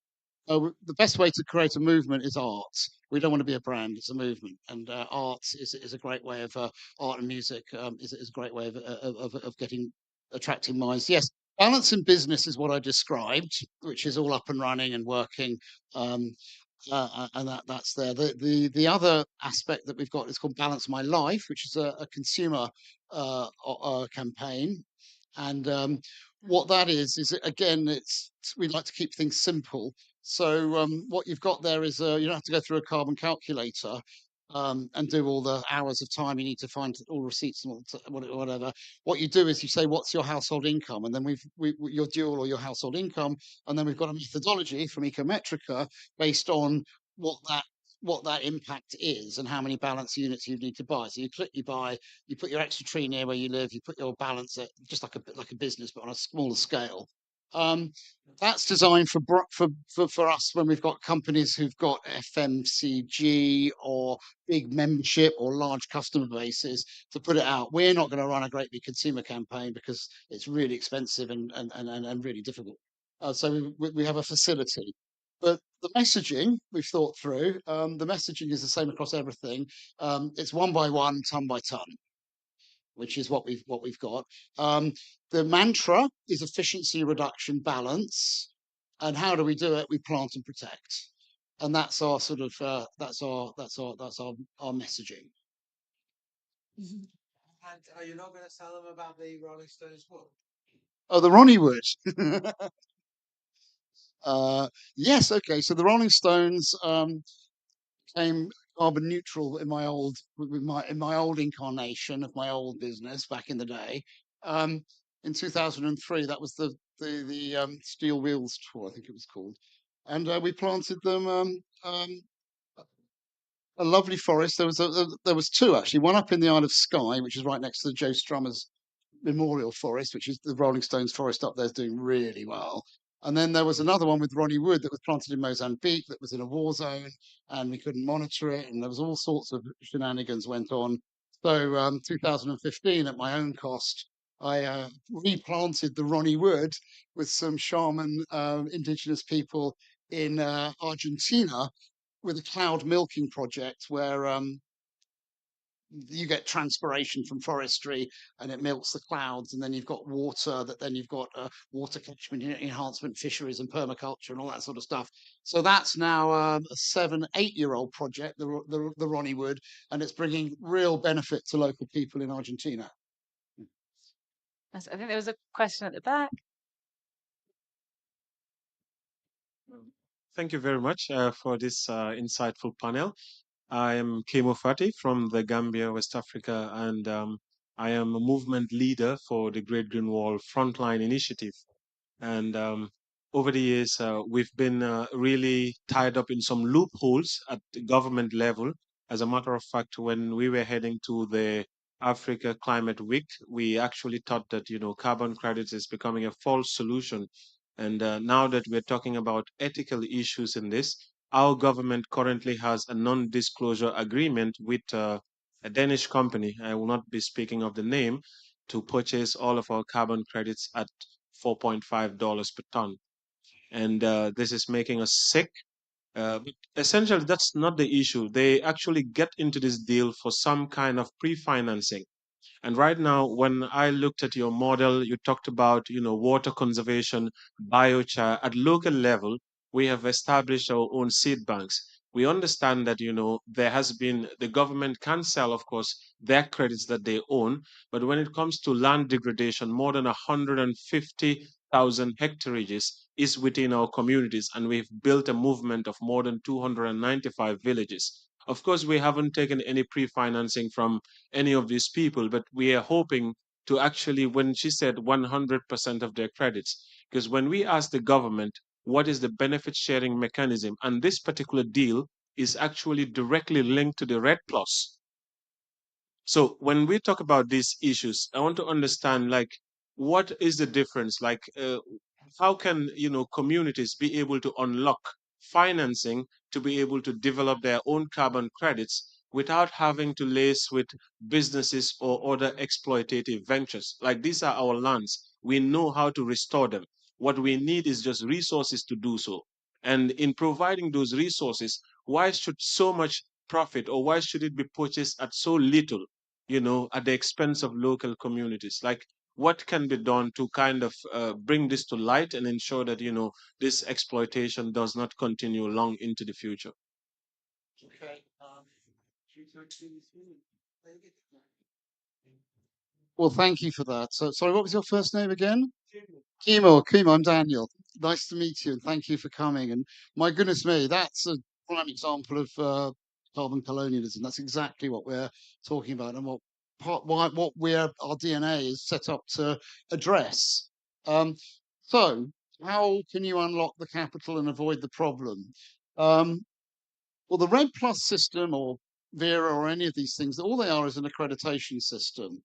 the best way to create a movement is art. We don't want to be a brand; it's a movement, and art is a great way of art and music is a great way of attracting minds. Yes, balance in business is what I described, which is all up and running and working. And that's there. The other aspect that we've got is called Balance My Life, which is a consumer campaign. And what that is again, we like to keep things simple. So what you've got there is you don't have to go through a carbon calculator and do all the hours of time you need to find all receipts and whatever. What you do is you say, what's your household income? And then your dual or your household income. And then we've got a methodology from Ecometrica based on what that impact is and how many balance units you need to buy. So you buy, you put your extra tree near where you live, you put your balance at just like a business, but on a smaller scale. That's designed for us when we've got companies who've got FMCG or big membership or large customer bases to put it out. We're not going to run a great big consumer campaign because it's really expensive and really difficult. So we have a facility. But the messaging we've thought through, the messaging is the same across everything. It's one by one, ton by ton, which is what we've got. The mantra is efficiency, reduction, balance. And how do we do it? We plant and protect. And that's our sort of that's our messaging. And are you not going to tell them about the Rolling Stones book? Oh, the Ronnie Wood. Yes, okay. So the Rolling Stones came carbon neutral in my old in my old incarnation of my old business back in the day. In 2003, that was the Steel Wheels tour, I think it was called, and we planted them a lovely forest. There was two actually, one up in the Isle of Skye, which is right next to the Joe Strummer's Memorial Forest, which is the Rolling Stones forest up there, is doing really well. And then there was another one with Ronnie Wood that was planted in Mozambique that was in a war zone and we couldn't monitor it. And there was all sorts of shenanigans went on. So 2015, at my own cost, I replanted the Ronnie Wood with some shaman indigenous people in Argentina with a cloud milking project where you get transpiration from forestry and it milks the clouds, and then you've got water that then you've got water catchment enhancement, fisheries and permaculture and all that sort of stuff. So that's now a 7-8 year old project, the Ronnie Wood, and it's bringing real benefit to local people in Argentina. I think there was a question at the back. Thank you very much for this insightful panel. I am Kemo Fati from the Gambia, West Africa, and I am a movement leader for the Great Green Wall Frontline Initiative. And over the years, we've been really tied up in some loopholes at the government level. As a matter of fact, when we were heading to the Africa Climate Week, we actually thought that, carbon credits is becoming a false solution. And now that we're talking about ethical issues in this, our government currently has a non-disclosure agreement with a Danish company. I will not be speaking of the name, to purchase all of our carbon credits at $4.5 per ton. And this is making us sick. But essentially, that's not the issue. They actually get into this deal for some kind of pre-financing. And right now, when I looked at your model, you talked about, water conservation, biochar at local level. We have established our own seed banks. We understand that, there has been, the government can sell, of course, their credits that they own. But when it comes to land degradation, more than 150,000 hectareages is within our communities. And we've built a movement of more than 295 villages. Of course, we haven't taken any pre-financing from any of these people, but we are hoping to actually, when she said 100% of their credits, because when we ask the government what is the benefit sharing mechanism, and this particular deal is actually directly linked to the Red Plus. So when we talk about these issues, I want to understand, like, what is the difference? Like, how can communities be able to unlock financing to be able to develop their own carbon credits without having to lace with businesses or other exploitative ventures? Like, these are our lands. We know how to restore them. What we need is just resources to do so. And in providing those resources, why should so much profit, or why should it be purchased at so little, at the expense of local communities? Like, what can be done to kind of bring this to light and ensure that, this exploitation does not continue long into the future? Okay. Well, thank you for that. So, sorry, what was your first name again? Kimo, I'm Daniel. Nice to meet you, and thank you for coming. And my goodness me, that's a prime example of carbon colonialism. That's exactly what we're talking about, and what our DNA is set up to address. So, how can you unlock the capital and avoid the problem? Well, the Red Plus system, or Vera, or any of these things, all they are is an accreditation system.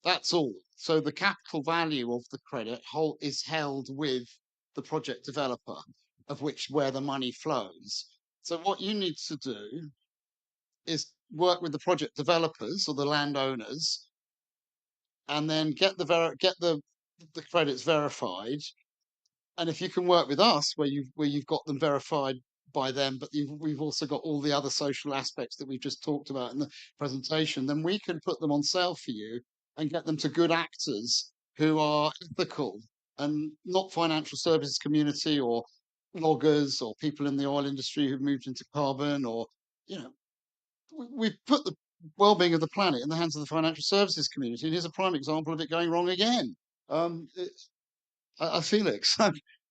That's all. So the capital value of the credit is held with the project developer, of where the money flows. So what you need to do is work with the project developers or the landowners, and then get the credits verified. And if you can work with us, where you've got them verified by them, but we've also got all the other social aspects that we've just talked about in the presentation, then we can put them on sale for you and get them to good actors who are ethical and not financial services community or loggers or people in the oil industry who've moved into carbon, or we've put well-being of the planet in the hands of the financial services community. And here's a prime example of it going wrong again. Felix,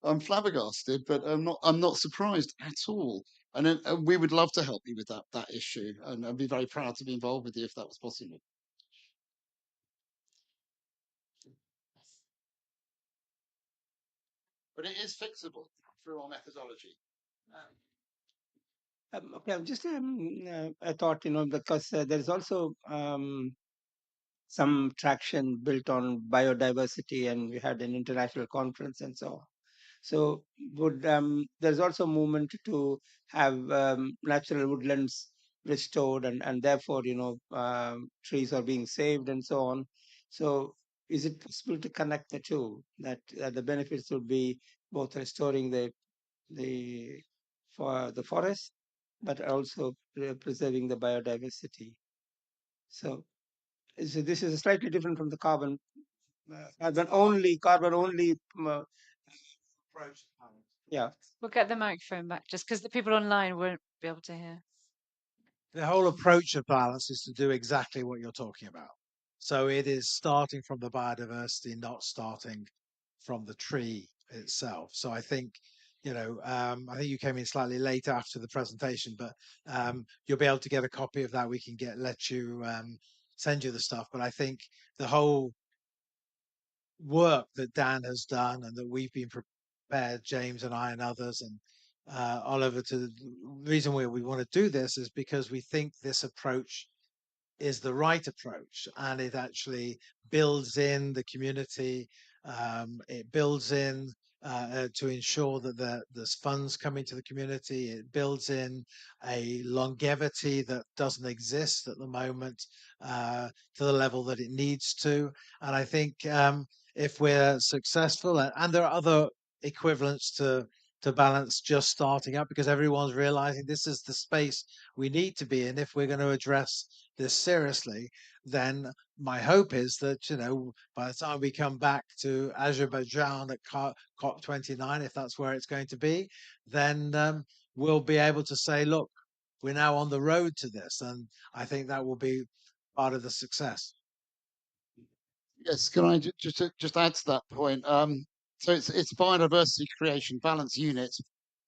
I'm flabbergasted, but I'm not surprised at all. And we would love to help you with that issue, and I'd be very proud to be involved with you if that was possible. But it is fixable through our methodology. Okay, I thought, because there's also some traction built on biodiversity, and we had an international conference and so on. So would there's also movement to have natural woodlands restored, and therefore trees are being saved and so on. So is it possible to connect the two, that the benefits would be both restoring for the forest, but also preserving the biodiversity? So this is slightly different from the carbon only approach. Yeah. We'll get the microphone back just because the people online won't be able to hear. The whole approach of balance is to do exactly what you're talking about. So it is starting from the biodiversity, not starting from the tree itself. So I think, I think you came in slightly late after the presentation, but you'll be able to get a copy of that. We can let you send you the stuff. But I think the whole work that Dan has done and that we've been prepared, James and I and others, and Oliver, the reason we want to do this is because we think this approach is the right approach, and it actually builds in the community. It builds in to ensure that there's funds coming to the community. It builds in a longevity that doesn't exist at the moment to the level that it needs to. And I think if we're successful, and there are other equivalents to balance just starting up, because everyone's realizing this is the space we need to be in if we're going to address this seriously, then my hope is that, by the time we come back to Azerbaijan at COP29, if that's where it's going to be, then we'll be able to say, look, we're now on the road to this. And I think that will be part of the success. Yes, can I just add to that point? So it's biodiversity creation balance units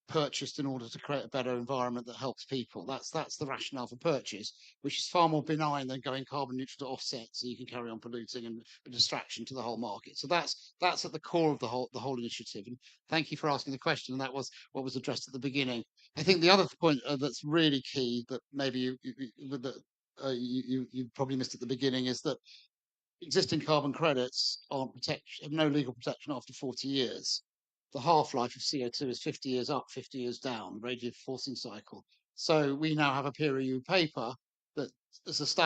purchased in order to create a better environment that helps people. That's the rationale for purchase, which is far more benign than going carbon neutral to offset, so you can carry on polluting and a distraction to the whole market. So that's at the core of the whole initiative. And thank you for asking the question. And that was what was addressed at the beginning. I think the other point that's really key that maybe you probably missed at the beginning is that existing carbon credits have no legal protection after 40 years. The half-life of CO2 is 50 years up, 50 years down, radiative forcing cycle. So we now have a peer-reviewed paper that is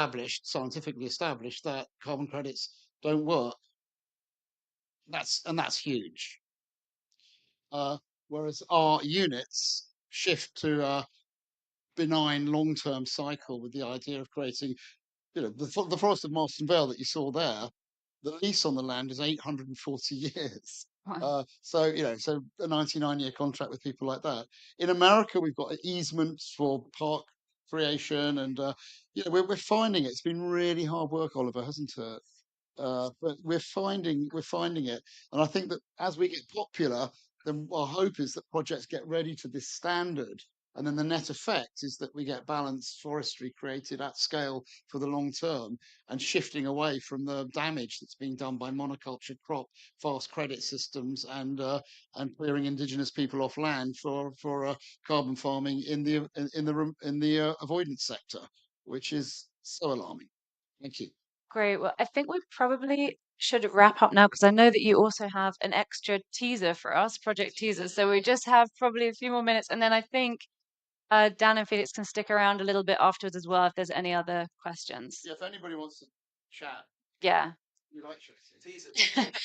scientifically established, that carbon credits don't work. That's huge. Whereas our units shift to a benign long-term cycle with the idea of creating, the forest of Marston Vale that you saw there. The lease on the land is 840 years. Wow. So a 99-year contract with people like that. In America, we've got easements for park creation, and we're finding it. It's been really hard work, Oliver, hasn't it? But we're finding it, and I think that as we get popular, then our hope is that projects get ready to this standard. And then the net effect is that we get balanced forestry created at scale for the long term, and shifting away from the damage that's being done by monoculture crop, fast credit systems, and clearing indigenous people off land for carbon farming in the avoidance sector, which is so alarming. Thank you. Great. Well, I think we probably should wrap up now because I know that you also have an extra teaser for us, project teaser. So we just have probably a few more minutes, and then I think Dan and Felix can stick around a little bit afterwards as well if there's any other questions. Yeah, if anybody wants to chat. Yeah. We like teaser.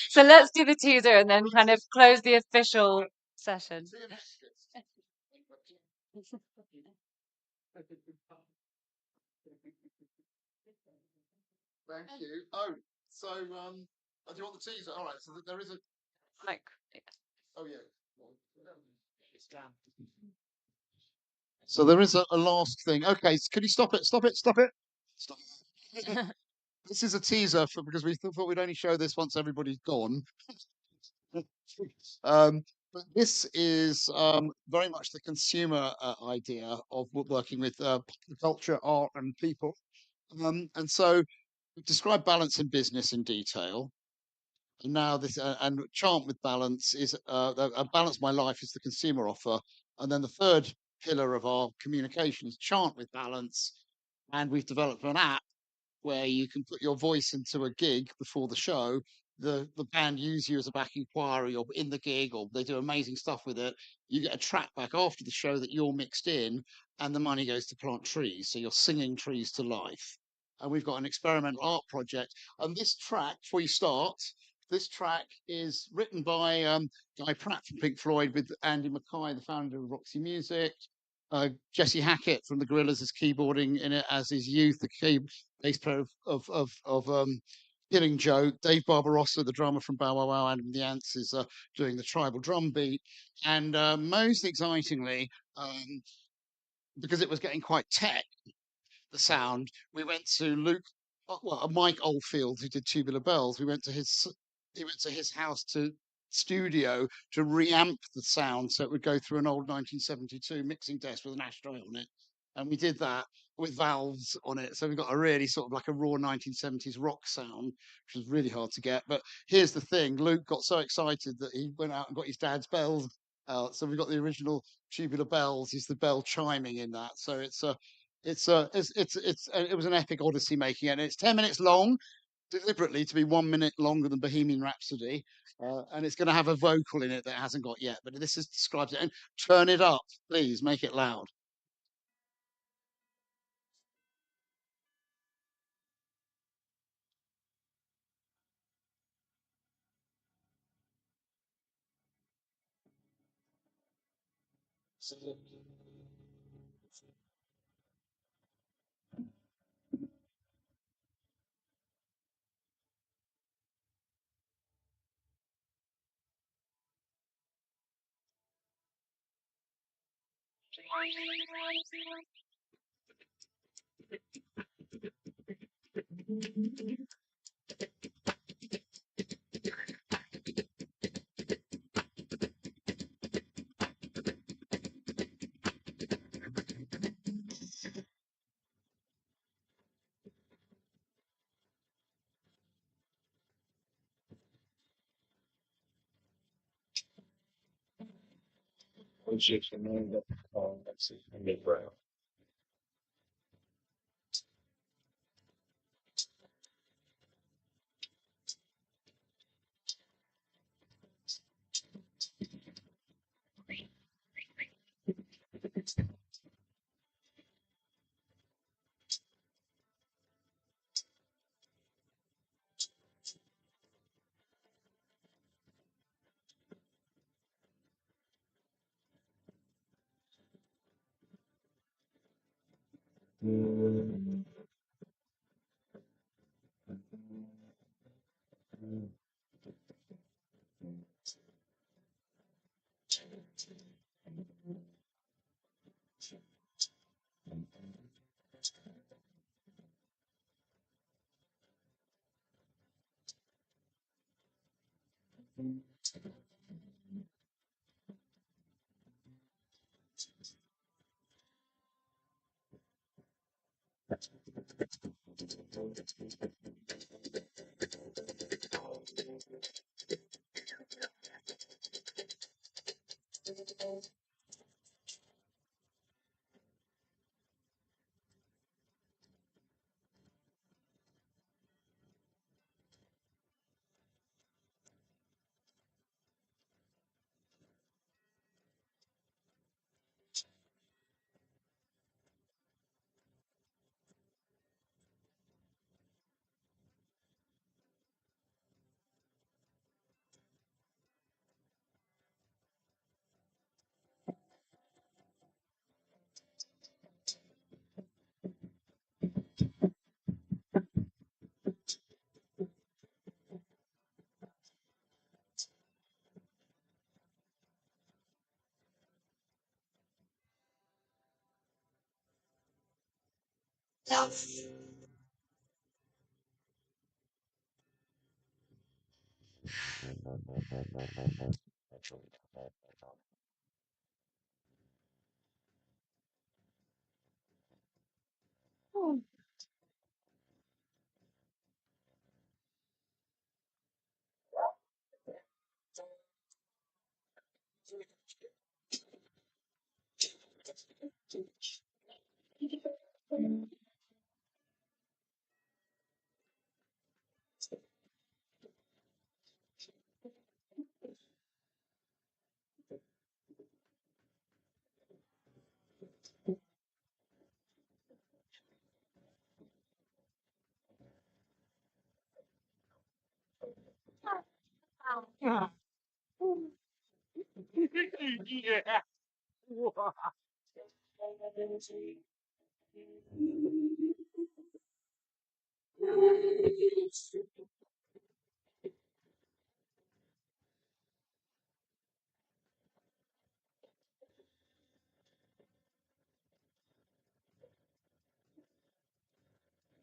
So let's do the teaser and then kind of close the official session. Thank you. Oh, so do you want the teaser? All right. So there is a. Like. Oh yeah. So there is a last thing. Okay, so could you stop it? Stop it! Stop it! Stop. This is a teaser for because we thought we'd only show this once everybody's gone. But this is very much the consumer idea of working with culture, art, and people. And so we've described balance in business in detail. And now this and chant with balance is balance my life is the consumer offer. And then the third pillar of our communication is chant with balance. And we've developed an app where you can put your voice into a gig before the show. The band use you as a backing choir, or you're in the gig, or they do amazing stuff with it. You get a track back after the show that you're mixed in, and the money goes to plant trees. So you're singing trees to life. And we've got an experimental art project. And this track, before you start, this track is written by Guy Pratt from Pink Floyd with Andy Mackay, the founder of Roxy Music. Jesse Hackett from the Gorillaz is keyboarding in it, as is Youth, the bass player of Killing Joke. Dave Barbarossa, the drummer from Bow Wow Wow and the Ants, is doing the tribal drum beat. And most excitingly, because it was getting quite tech, the sound, we went to Mike Oldfield, who did Tubular Bells. He went to his house to studio to reamp the sound so it would go through an old 1972 mixing desk with an ashtray on it. And we did that with valves on it. So we got a really sort of like a raw 1970s rock sound, which was really hard to get. But here's the thing, Luke got so excited that he went out and got his dad's bells out. So we got the original Tubular Bells, is the bell chiming in that. So it was an epic odyssey making it. And it's 10 minutes long, deliberately to be 1 minute longer than Bohemian Rhapsody. And it's going to have a vocal in it that it hasn't got yet, but this describes it. And turn it up, please, make it loud.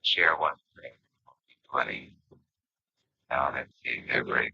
Share one thing, 20. Now that every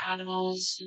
animals.